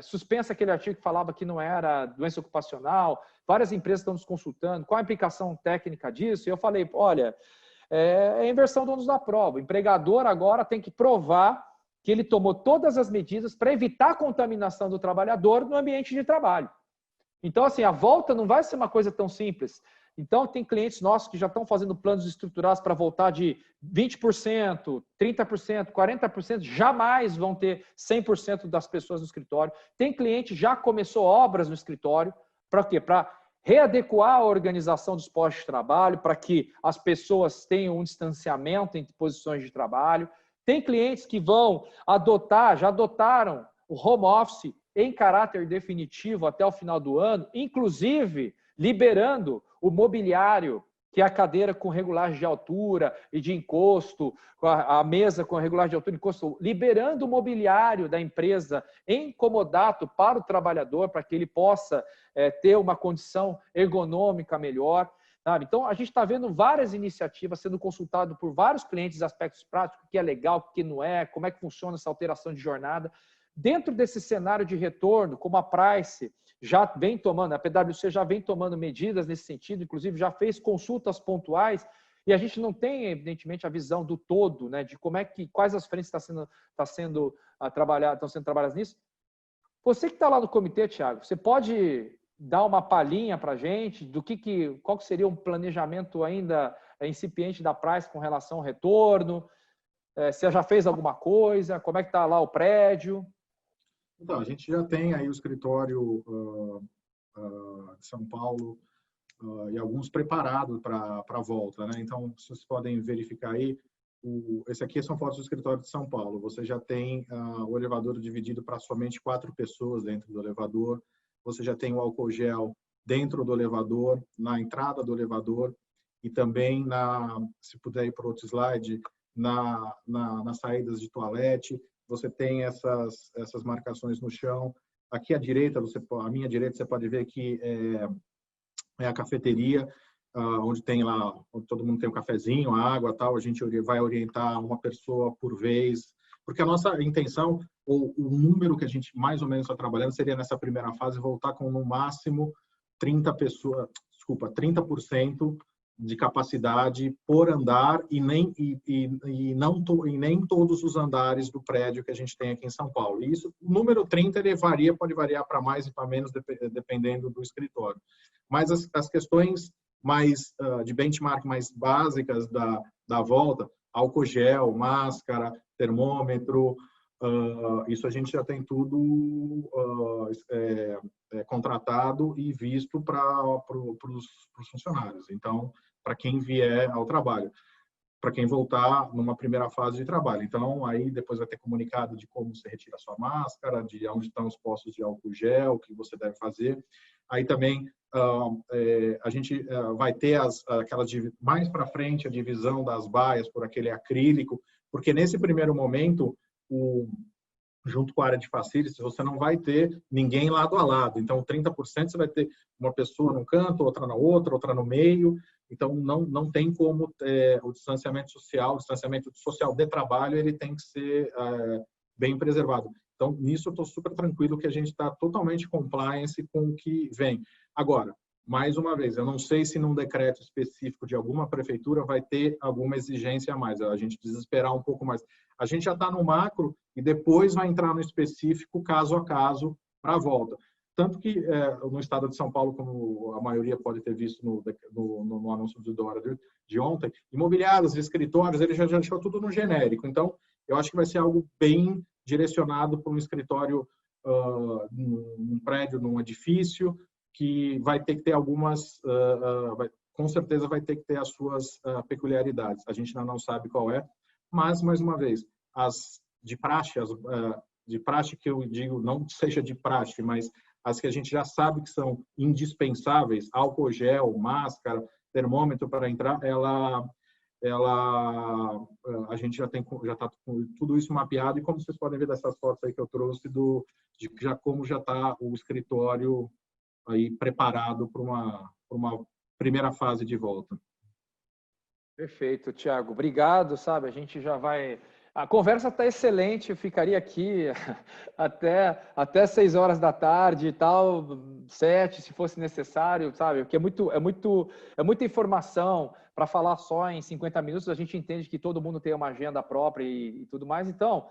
suspensa aquele artigo que falava que não era doença ocupacional, várias empresas estão nos consultando, qual a implicação técnica disso? E eu falei, olha, é a inversão do ônus da prova. O empregador agora tem que provar que ele tomou todas as medidas para evitar a contaminação do trabalhador no ambiente de trabalho. Então, assim, a volta não vai ser uma coisa tão simples. Então, tem clientes nossos que já estão fazendo planos estruturados para voltar de 20%, 30%, 40%, jamais vão ter 100% das pessoas no escritório. Tem cliente que já começou obras no escritório. Para quê? Para readequar a organização dos postos de trabalho, para que as pessoas tenham um distanciamento entre posições de trabalho. Tem clientes que vão adotar, já adotaram o home office em caráter definitivo até o final do ano, inclusive liberando o mobiliário, que é a cadeira com regulagem de altura e de encosto, a mesa com regulagem de altura e encosto, liberando o mobiliário da empresa em comodato para o trabalhador, para que ele possa ter uma condição ergonômica melhor. Sabe? Então, a gente está vendo várias iniciativas sendo consultado por vários clientes, aspectos práticos, o que é legal, o que não é, como é que funciona essa alteração de jornada. Dentro desse cenário de retorno, como a Price já vem tomando, a PwC já vem tomando medidas nesse sentido, inclusive já fez consultas pontuais, e a gente não tem, evidentemente, a visão do todo, né, de como é que, quais as frentes estão sendo trabalhadas nisso. Você que está lá no comitê, Thiago, você pode dar uma palhinha para a gente do qual que seria um planejamento ainda incipiente da Price com relação ao retorno? Você já fez alguma coisa? Como é que está lá o prédio? Então, a gente já tem aí o escritório de São Paulo e alguns preparados para a volta, né? Então, vocês podem verificar aí, esse aqui são fotos do escritório de São Paulo. Você já tem o elevador dividido para somente 4 pessoas dentro do elevador. Você já tem o álcool gel dentro do elevador, na entrada do elevador e também, se puder ir para outro slide, nas saídas de toalete. Você tem essas marcações no chão. Aqui à direita, à minha direita, você pode ver que é a cafeteria, onde tem lá, onde todo mundo tem um cafezinho, água, tal. A gente vai orientar uma pessoa por vez, porque a nossa intenção, ou o número que a gente mais ou menos está trabalhando, seria nessa primeira fase voltar com no máximo 30% de capacidade por andar e nem todos os andares do prédio que a gente tem aqui em São Paulo. E isso, o número 30 ele pode variar para mais e para menos dependendo do escritório. Mas as questões mais de benchmark mais básicas da volta, álcool gel, máscara, termômetro, isso a gente já tem tudo contratado e visto para os funcionários. Então, para quem vier ao trabalho, para quem voltar numa primeira fase de trabalho. Então, aí depois vai ter comunicado de como você retira a sua máscara, de onde estão os postos de álcool gel, o que você deve fazer. Aí também a gente vai ter mais para frente a divisão das baias por aquele acrílico, porque nesse primeiro momento, junto com a área de facilities, você não vai ter ninguém lado a lado. Então, 30% você vai ter uma pessoa num canto, outra na outra no meio. Então, não tem como o distanciamento social de trabalho, ele tem que ser bem preservado. Então, nisso eu estou super tranquilo que a gente está totalmente compliance com o que vem. Agora, mais uma vez, eu não sei se num decreto específico de alguma prefeitura vai ter alguma exigência a mais. A gente precisa esperar um pouco mais. A gente já está no macro e depois vai entrar no específico, caso a caso, para a volta. Tanto que no estado de São Paulo, como a maioria pode ter visto no anúncio do Dória de ontem, imobiliários, escritórios, ele já deixou tudo no genérico. Então, eu acho que vai ser algo bem direcionado para um escritório, num prédio, num edifício, que vai ter que ter com certeza vai ter que ter as suas peculiaridades. A gente ainda não sabe qual é, mas, mais uma vez, as de praxe que eu digo, não seja de praxe, mas as que a gente já sabe que são indispensáveis, álcool gel, máscara, termômetro para entrar, a gente já está com tudo isso mapeado, e como vocês podem ver dessas fotos aí que eu trouxe, de como já está o escritório aí preparado para uma primeira fase de volta. Perfeito, Thiago. Obrigado, sabe? A gente já vai... A conversa está excelente, eu ficaria aqui até 6 horas da tarde e tal, 7, se fosse necessário, sabe? Porque é muita informação para falar só em 50 minutos. A gente entende que todo mundo tem uma agenda própria e tudo mais. Então,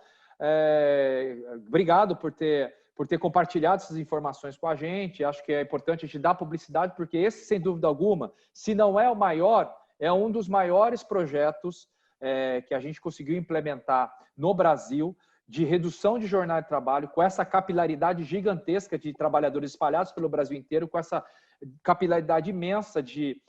obrigado por ter compartilhado essas informações com a gente. Acho que é importante a gente dar publicidade, porque esse, sem dúvida alguma, se não é o maior, é um dos maiores projetos que a gente conseguiu implementar no Brasil, de redução de jornada de trabalho, com essa capilaridade gigantesca de trabalhadores espalhados pelo Brasil inteiro, com essa capilaridade imensa de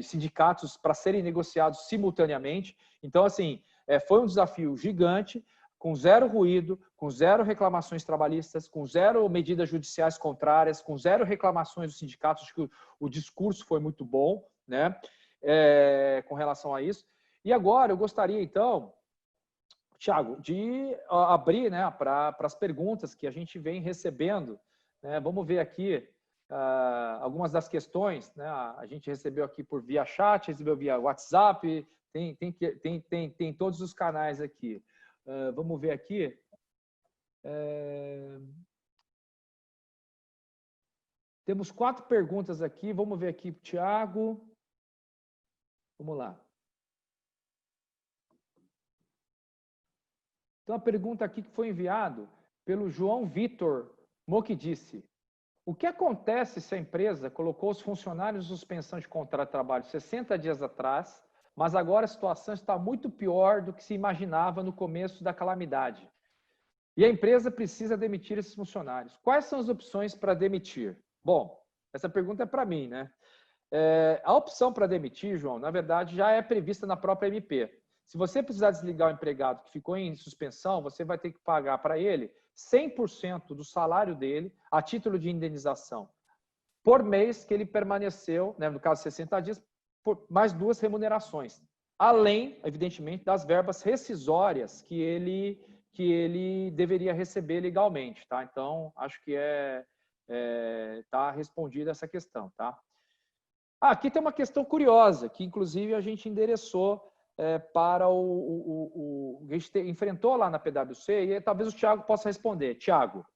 sindicatos para serem negociados simultaneamente. Então, assim, foi um desafio gigante, com zero ruído, com zero reclamações trabalhistas, com zero medidas judiciais contrárias, com zero reclamações dos sindicatos. Acho que o discurso foi muito bom, né? Com relação a isso. E agora eu gostaria, então, Thiago, de abrir, né, para as perguntas que a gente vem recebendo, né? Vamos ver aqui algumas das questões, né? A gente recebeu aqui por via chat, recebeu via WhatsApp, tem todos os canais aqui. Vamos ver aqui. Temos 4 perguntas aqui. Vamos ver aqui, Thiago. Vamos lá. Então, a pergunta aqui que foi enviado pelo João Vitor Moque disse: o que acontece se a empresa colocou os funcionários em suspensão de contrato de trabalho 60 dias atrás, mas agora a situação está muito pior do que se imaginava no começo da calamidade? E a empresa precisa demitir esses funcionários. Quais são as opções para demitir? Bom, essa pergunta é para mim, né? A opção para demitir, João, na verdade, já é prevista na própria MP. Se você precisar desligar o empregado que ficou em suspensão, você vai ter que pagar para ele 100% do salário dele a título de indenização por mês que ele permaneceu, né, no caso 60 dias, por mais 2 remunerações. Além, evidentemente, das verbas rescisórias que ele deveria receber legalmente, tá? Então, acho que tá respondida essa questão, tá? Aqui tem uma questão curiosa, que inclusive a gente endereçou para a gente enfrentou lá na PwC, e talvez o Thiago possa responder. Thiago,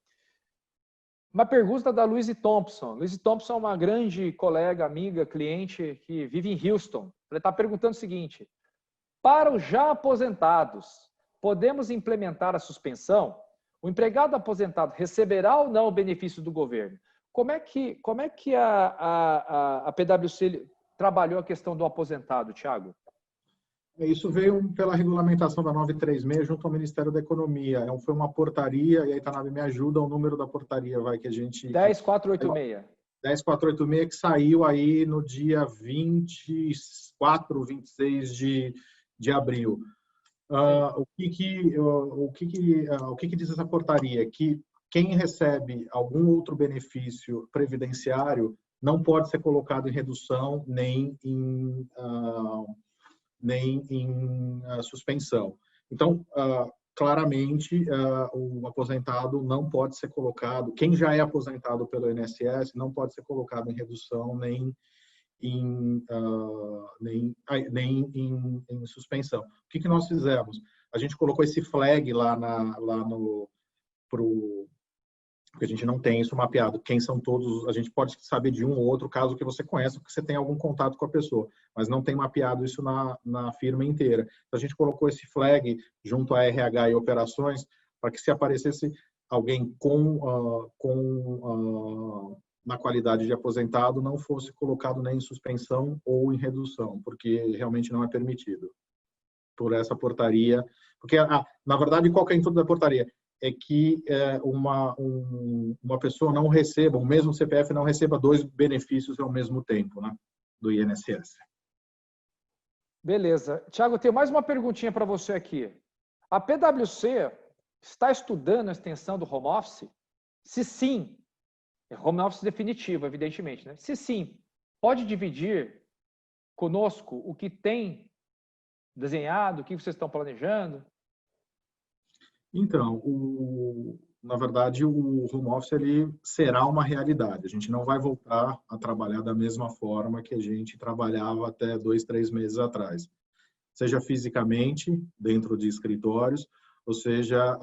uma pergunta da Louise Thompson. Louise Thompson é uma grande colega, amiga, cliente que vive em Houston. Ela está perguntando o seguinte: para os já aposentados, podemos implementar a suspensão? O empregado aposentado receberá ou não o benefício do governo? Como é que a PwC trabalhou a questão do aposentado, Thiago? Isso veio pela regulamentação da 936 junto ao Ministério da Economia. Foi uma portaria, e aí, Tanabe, me ajuda, o número da portaria que a gente... 10486. 10486, que saiu aí no dia 24, 26 de abril. O que diz essa portaria? Que quem recebe algum outro benefício previdenciário não pode ser colocado em redução nem em suspensão. Então, claramente, o aposentado não pode ser colocado, quem já é aposentado pelo INSS não pode ser colocado em redução nem em suspensão. O que nós fizemos? A gente colocou esse flag porque a gente não tem isso mapeado. Quem são todos? A gente pode saber de um ou outro caso que você conhece, porque você tem algum contato com a pessoa, mas não tem mapeado isso na firma inteira. Então, a gente colocou esse flag junto à RH e operações, para que se aparecesse alguém na qualidade de aposentado, não fosse colocado nem em suspensão ou em redução, porque realmente não é permitido por essa portaria. Porque, na verdade, qual que é o intuito da portaria? É que uma pessoa não receba, o mesmo CPF não receba 2 benefícios ao mesmo tempo, né, do INSS. Beleza. Thiago, eu tenho mais uma perguntinha para você aqui. A PwC está estudando a extensão do home office? Se sim, home office definitivo, evidentemente, né? Se sim, pode dividir conosco o que tem desenhado? O que vocês estão planejando? Então, na verdade, o home office ele será uma realidade. A gente não vai voltar a trabalhar da mesma forma que a gente trabalhava até 2, 3 meses atrás. Seja fisicamente, dentro de escritórios, ou seja,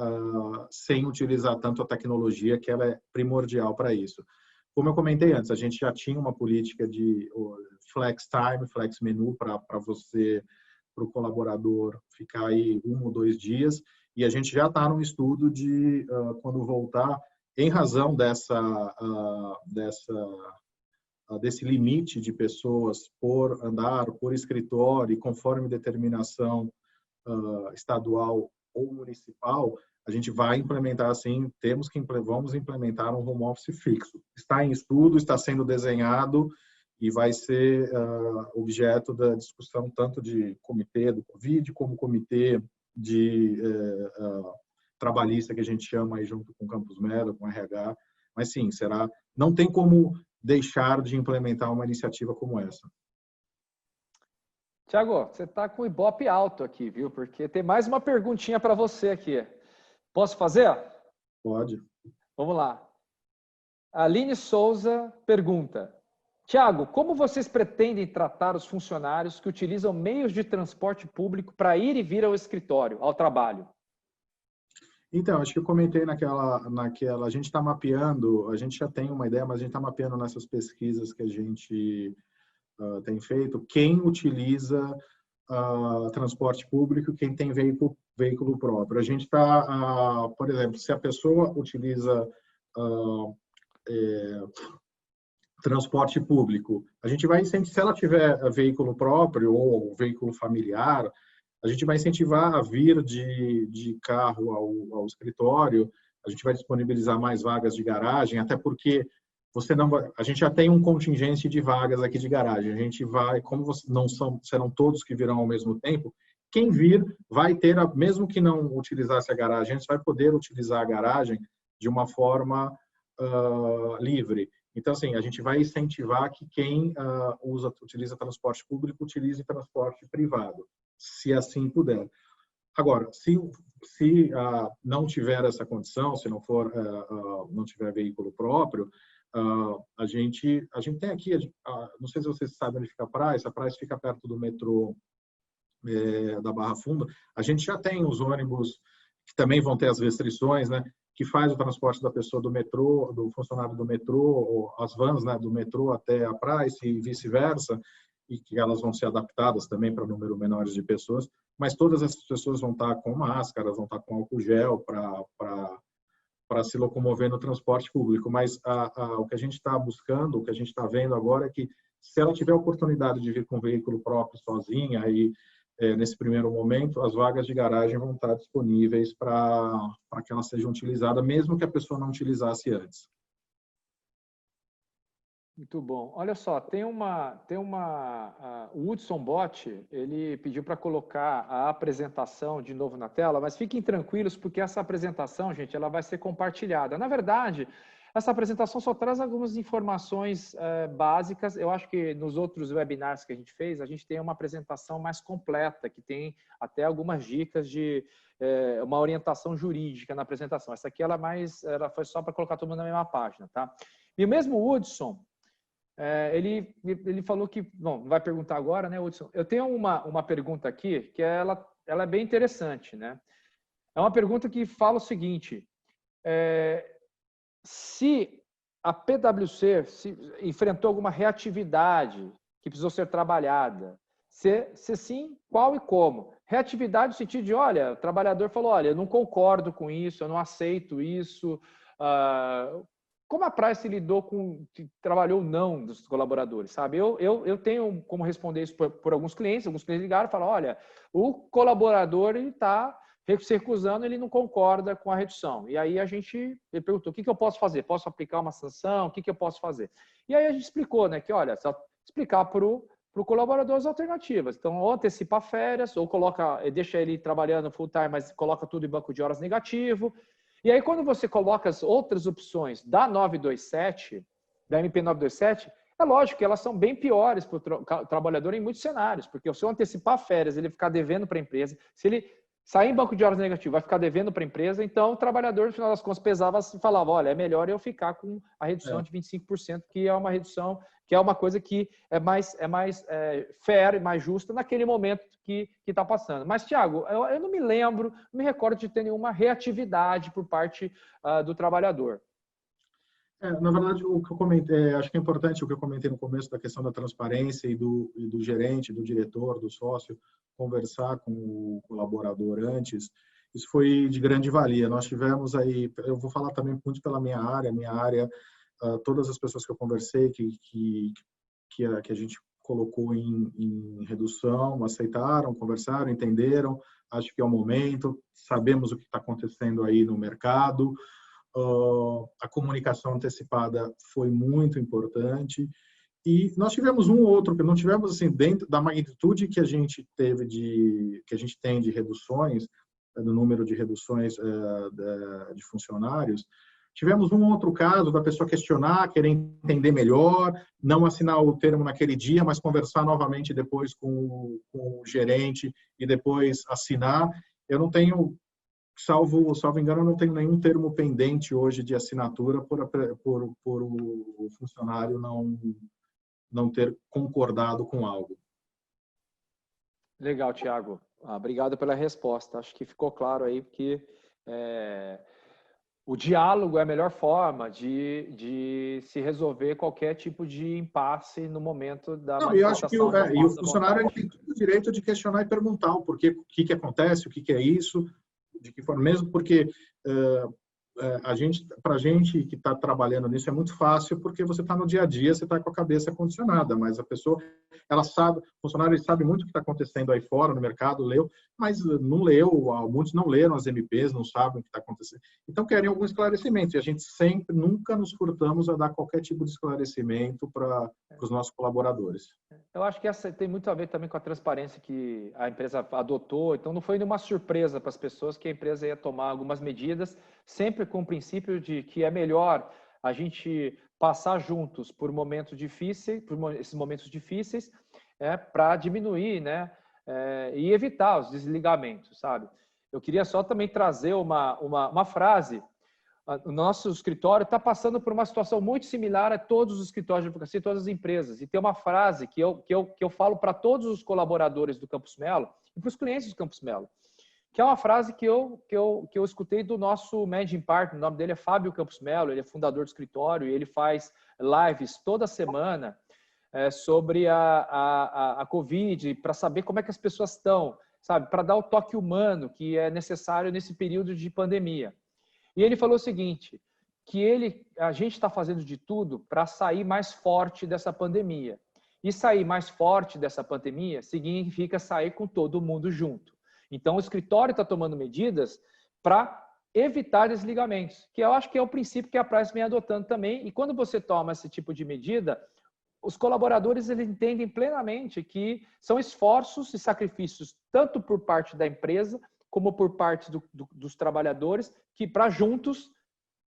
sem utilizar tanto a tecnologia, que ela é primordial para isso. Como eu comentei antes, a gente já tinha uma política de flex time, flex menu para você, para o colaborador ficar aí 1 ou 2 dias, e a gente já está num estudo de, quando voltar, em razão desse limite de pessoas por andar, por escritório, e conforme determinação estadual ou municipal, a gente vai implementar, assim, vamos implementar um home office fixo. Está em estudo, está sendo desenhado e vai ser objeto da discussão tanto de comitê do Covid, como comitê de trabalhista, que a gente chama aí junto com o Campus Melo, com o RH. Mas sim, não tem como deixar de implementar uma iniciativa como essa. Tiago, você está com o Ibope alto aqui, viu? Porque tem mais uma perguntinha para você aqui. Posso fazer? Pode. Vamos lá. A Aline Souza pergunta: Tiago, como vocês pretendem tratar os funcionários que utilizam meios de transporte público para ir e vir ao escritório, ao trabalho? Então, acho que eu comentei naquela a gente está mapeando, a gente já tem uma ideia, mas a gente está mapeando nessas pesquisas que a gente tem feito, quem utiliza transporte público, quem tem veículo próprio. A gente está, por exemplo, se a pessoa utiliza transporte público, a gente vai incentivar, se ela tiver veículo próprio ou veículo familiar, a gente vai incentivar a vir de carro ao escritório, a gente vai disponibilizar mais vagas de garagem, até porque a gente já tem um contingente de vagas aqui de garagem. A gente vai, como serão todos que virão ao mesmo tempo, quem vir vai ter, mesmo que não utilizasse a garagem, a gente vai poder utilizar a garagem de uma forma livre. Então, assim, a gente vai incentivar que quem utiliza transporte público utilize transporte privado, se assim puder. Agora, se não tiver essa condição, se não tiver veículo próprio, a gente tem aqui, não sei se vocês sabem onde fica a Price fica perto do metrô da Barra Funda. A gente já tem os ônibus que também vão ter as restrições, né, que faz o transporte da pessoa do metrô, do funcionário do metrô, ou as vans, né, do metrô até a Price e vice-versa, e que elas vão ser adaptadas também para número menores de pessoas, mas todas essas pessoas vão estar com máscaras, vão estar com álcool gel para se locomover no transporte público. Mas o que a gente está buscando, o que a gente está vendo agora é que, se ela tiver a oportunidade de vir com um veículo próprio sozinha, aí, nesse primeiro momento, as vagas de garagem vão estar disponíveis para que elas sejam utilizadas, mesmo que a pessoa não utilizasse antes. Muito bom. Olha só, o Hudson Bot, ele pediu para colocar a apresentação de novo na tela, mas fiquem tranquilos, porque essa apresentação, gente, ela vai ser compartilhada. Na verdade, essa apresentação só traz algumas informações básicas. Eu acho que nos outros webinars que a gente fez, a gente tem uma apresentação mais completa, que tem até algumas dicas de uma orientação jurídica na apresentação. Essa aqui, ela foi só para colocar todo mundo na mesma página, tá? E o mesmo Hudson, ele falou que, bom, não vai perguntar agora, né, Hudson? Eu tenho uma pergunta aqui que ela é bem interessante, né? É uma pergunta que fala o seguinte: se a PwC enfrentou alguma reatividade que precisou ser trabalhada, se sim, qual e como? Reatividade no sentido de, olha, o trabalhador falou, olha, eu não concordo com isso, eu não aceito isso. Como a Price lidou trabalhou não dos colaboradores, sabe? Eu tenho como responder isso por alguns clientes ligaram e falaram, olha, o colaborador está se recusando, ele não concorda com a redução. E aí ele perguntou, o que eu posso fazer? Posso aplicar uma sanção? O que eu posso fazer? E aí a gente explicou, né, que olha, só explicar para o colaborador as alternativas. Então, ou antecipa férias, ou deixa ele trabalhando full time, mas coloca tudo em banco de horas negativo. E aí, quando você coloca as outras opções da 927, da MP 927, É lógico que elas são bem piores para o trabalhador em muitos cenários, porque se eu antecipar férias, ele ficar devendo para a empresa, se ele sair em banco de horas negativo, vai ficar devendo para a empresa, então o trabalhador, no final das contas, pesava e falava, olha, é melhor eu ficar com a redução de 25%, que é uma redução, que é uma coisa que é mais fair e mais justa naquele momento que está passando. Mas, Thiago, eu não me lembro, não me recordo de ter nenhuma reatividade por parte do trabalhador. Na verdade, o que eu comentei, acho que é importante o que eu comentei no começo da questão da transparência e do gerente, do diretor, do sócio, conversar com o colaborador antes, isso foi de grande valia. Nós tivemos aí, eu vou falar também muito pela minha área, todas as pessoas que eu conversei, que a gente colocou em redução, aceitaram, conversaram, entenderam, acho que é o momento, sabemos o que está acontecendo aí no mercado. A comunicação antecipada foi muito importante e nós tivemos um ou outro que não tivemos assim dentro da magnitude que a gente tem de reduções no número de reduções de funcionários. Tivemos um outro caso da pessoa questionar, querer entender melhor, não assinar o termo naquele dia, mas conversar novamente depois com o gerente e depois assinar. Eu não tenho salvo engano, eu não tenho nenhum termo pendente hoje de assinatura por o funcionário não ter concordado com algo. Legal, Thiago. Obrigado pela resposta. Acho que ficou claro aí que o diálogo é a melhor forma de se resolver qualquer tipo de impasse no momento da manifestação. Eu acho que o funcionário tem todo o direito de questionar e perguntar o porquê, o que acontece, o que é isso, de que forma, mesmo porque para a gente que está trabalhando nisso é muito fácil, porque você está no dia a dia, você está com a cabeça condicionada, mas a pessoa, ela sabe, o funcionário sabe muito o que está acontecendo aí fora, no mercado, leu, mas não leu, muitos não leram as MPs, não sabem o que está acontecendo. Então, querem algum esclarecimento, e a gente nunca nos furtamos a dar qualquer tipo de esclarecimento para os nossos colaboradores. Eu acho que essa tem muito a ver também com a transparência que a empresa adotou, então não foi nenhuma surpresa para as pessoas que a empresa ia tomar algumas medidas, sempre com o princípio de que é melhor a gente passar juntos por momentos difíceis, esses momentos difíceis, para diminuir, né, e evitar os desligamentos, sabe? Eu queria só também trazer uma frase. O nosso escritório está passando por uma situação muito similar a todos os escritórios de advocacia, todas as empresas. E tem uma frase que eu falo para todos os colaboradores do Campus Melo e para os clientes do Campus Melo, que é uma frase que eu escutei do nosso managing partner. O nome dele é Fábio Campus Melo, ele é fundador do escritório e ele faz lives toda semana sobre a Covid, para saber como é que as pessoas estão, sabe? Para dar o toque humano que é necessário nesse período de pandemia. E ele falou o seguinte, que a gente está fazendo de tudo para sair mais forte dessa pandemia. E sair mais forte dessa pandemia significa sair com todo mundo junto. Então, o escritório está tomando medidas para evitar desligamentos, que eu acho que é o princípio que a Price vem adotando também. E quando você toma esse tipo de medida, os colaboradores eles entendem plenamente que são esforços e sacrifícios tanto por parte da empresa como por parte dos trabalhadores, que para juntos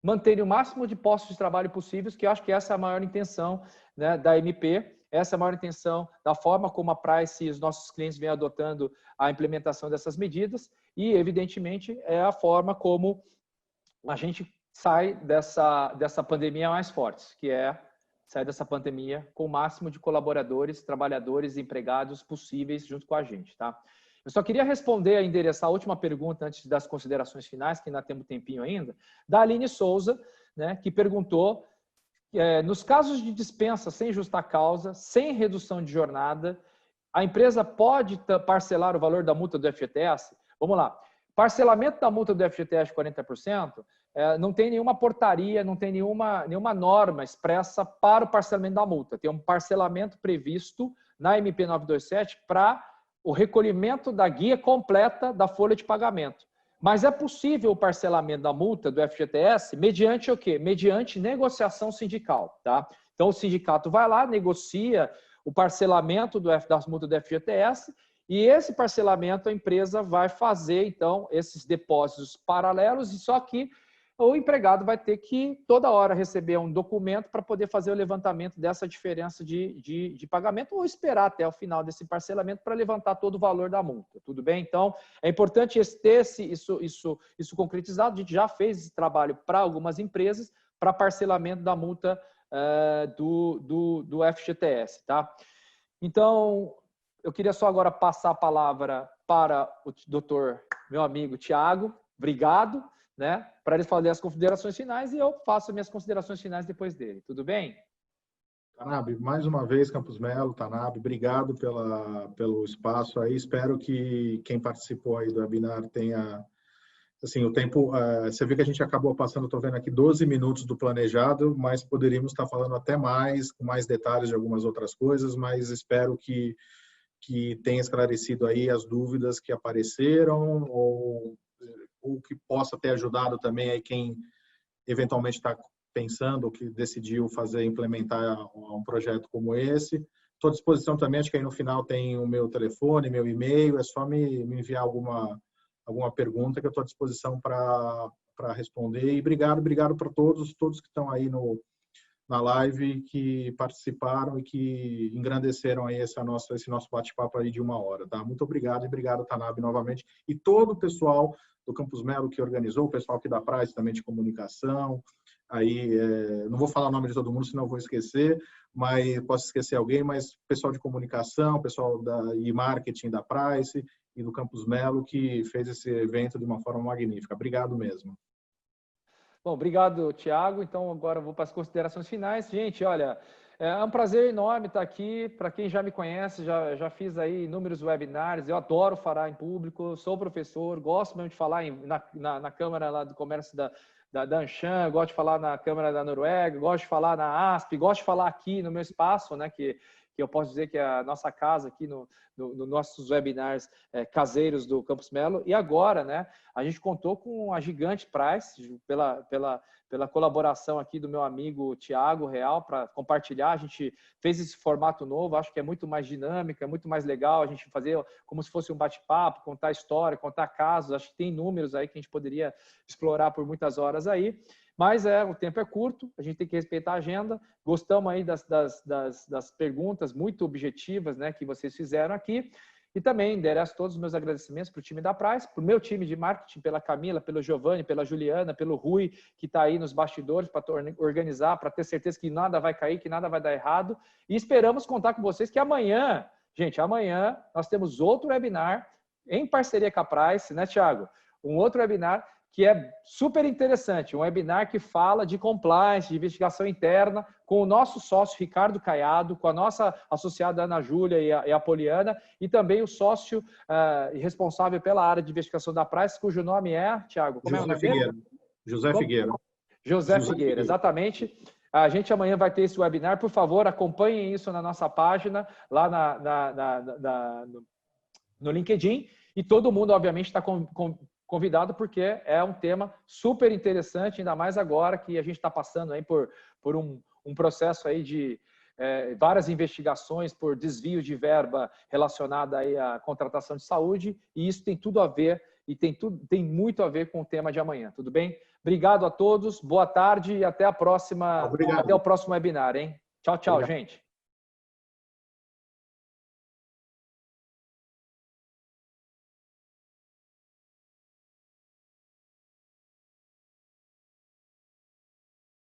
manterem o máximo de postos de trabalho possíveis, que eu acho que essa é a maior intenção, né, da MP, essa é a maior intenção da forma como a Price e os nossos clientes vêm adotando a implementação dessas medidas e, evidentemente, é a forma como a gente sai dessa pandemia mais fortes, que é sair dessa pandemia com o máximo de colaboradores, trabalhadores e empregados possíveis junto com a gente, tá? Eu só queria responder, endereçar a última pergunta antes das considerações finais, que ainda temos um tempinho ainda, da Aline Souza, né, que perguntou, nos casos de dispensa sem justa causa, sem redução de jornada, a empresa pode parcelar o valor da multa do FGTS? Vamos lá. Parcelamento da multa do FGTS de 40%, não tem nenhuma portaria, não tem nenhuma norma expressa para o parcelamento da multa. Tem um parcelamento previsto na MP 927 para o recolhimento da guia completa da folha de pagamento. Mas é possível o parcelamento da multa do FGTS mediante o quê? Mediante negociação sindical, tá? Então, o sindicato vai lá, negocia o parcelamento das multas do FGTS e esse parcelamento a empresa vai fazer, então, esses depósitos paralelos, e só que o empregado vai ter que toda hora receber um documento para poder fazer o levantamento dessa diferença de pagamento ou esperar até o final desse parcelamento para levantar todo o valor da multa. Tudo bem? Então, é importante ter isso concretizado. A gente já fez esse trabalho para algumas empresas para parcelamento da multa do FGTS. Tá? Então, eu queria só agora passar a palavra para o doutor, meu amigo Thiago. Obrigado. Né, para ele fazer as considerações finais e eu faço minhas considerações finais depois dele. Tudo bem? Tanab, mais uma vez, Campos Melo, Tanab, obrigado pelo espaço aí. Espero que quem participou aí do webinar tenha, assim, o tempo, você vê que a gente acabou passando, estou vendo aqui, 12 minutos do planejado, mas poderíamos estar falando até mais, com mais detalhes de algumas outras coisas, mas espero que tenha esclarecido aí as dúvidas que apareceram ou que possa ter ajudado também aí quem eventualmente está pensando ou que decidiu implementar um projeto como esse. Estou à disposição também, acho que aí no final tem o meu telefone, meu e-mail, é só me enviar alguma pergunta que eu estou à disposição para responder. E obrigado para todos que estão aí na live, que participaram e que engrandeceram aí esse nosso bate-papo aí de 1 hora. Tá? Muito obrigado e obrigado, Tanab, novamente. E todo o pessoal do Campus Melo que organizou, o pessoal aqui da Price também de comunicação. Aí, não vou falar o nome de todo mundo, senão eu vou esquecer, mas posso esquecer alguém, mas pessoal de comunicação, pessoal e marketing da Price e do Campus Melo que fez esse evento de uma forma magnífica. Obrigado mesmo. Bom, obrigado, Thiago. Então, agora eu vou para as considerações finais. Gente, olha, é um prazer enorme estar aqui. Para quem já me conhece, já fiz aí inúmeros webinars. Eu adoro falar em público, sou professor, gosto mesmo de falar na Câmara lá do Comércio da Anshan, gosto de falar na Câmara da Noruega, gosto de falar na ASP, gosto de falar aqui no meu espaço, né, que eu posso dizer que é a nossa casa aqui no nossos webinars caseiros do Campus Melo. E agora, né, a gente contou com a Gigante Price, pela colaboração aqui do meu amigo Thiago Real, para compartilhar. A gente fez esse formato novo, acho que é muito mais dinâmico, é muito mais legal a gente fazer como se fosse um bate-papo, contar história, contar casos. Acho que tem números aí que a gente poderia explorar por muitas horas aí. Mas o tempo é curto, a gente tem que respeitar a agenda. Gostamos aí das perguntas muito objetivas, né, que vocês fizeram aqui. E também endereço todos os meus agradecimentos para o time da Price, para o meu time de marketing, pela Camila, pelo Giovanni, pela Juliana, pelo Rui, que está aí nos bastidores para organizar, para ter certeza que nada vai cair, que nada vai dar errado. E esperamos contar com vocês que amanhã, gente, amanhã nós temos outro webinar em parceria com a Price, né, Thiago? Um outro webinar que é super interessante, um webinar que fala de compliance, de investigação interna, com o nosso sócio Ricardo Caiado, com a nossa associada Ana Júlia e a Poliana, e também o sócio responsável pela área de investigação da Price, cujo nome é, Thiago, como José é o nome Figueira. dele? José Figueira. José Figueira, exatamente. A gente amanhã vai ter esse webinar. Por favor, acompanhem isso na nossa página, lá no LinkedIn. E todo mundo, obviamente, está convidado, porque é um tema super interessante, ainda mais agora que a gente está passando aí por um processo aí de várias investigações por desvio de verba relacionada aí à contratação de saúde, e isso tem tudo a ver e tem muito a ver com o tema de amanhã, tudo bem? Obrigado a todos, boa tarde e até a próxima, até o próximo webinar, hein? Tchau, tchau, gente.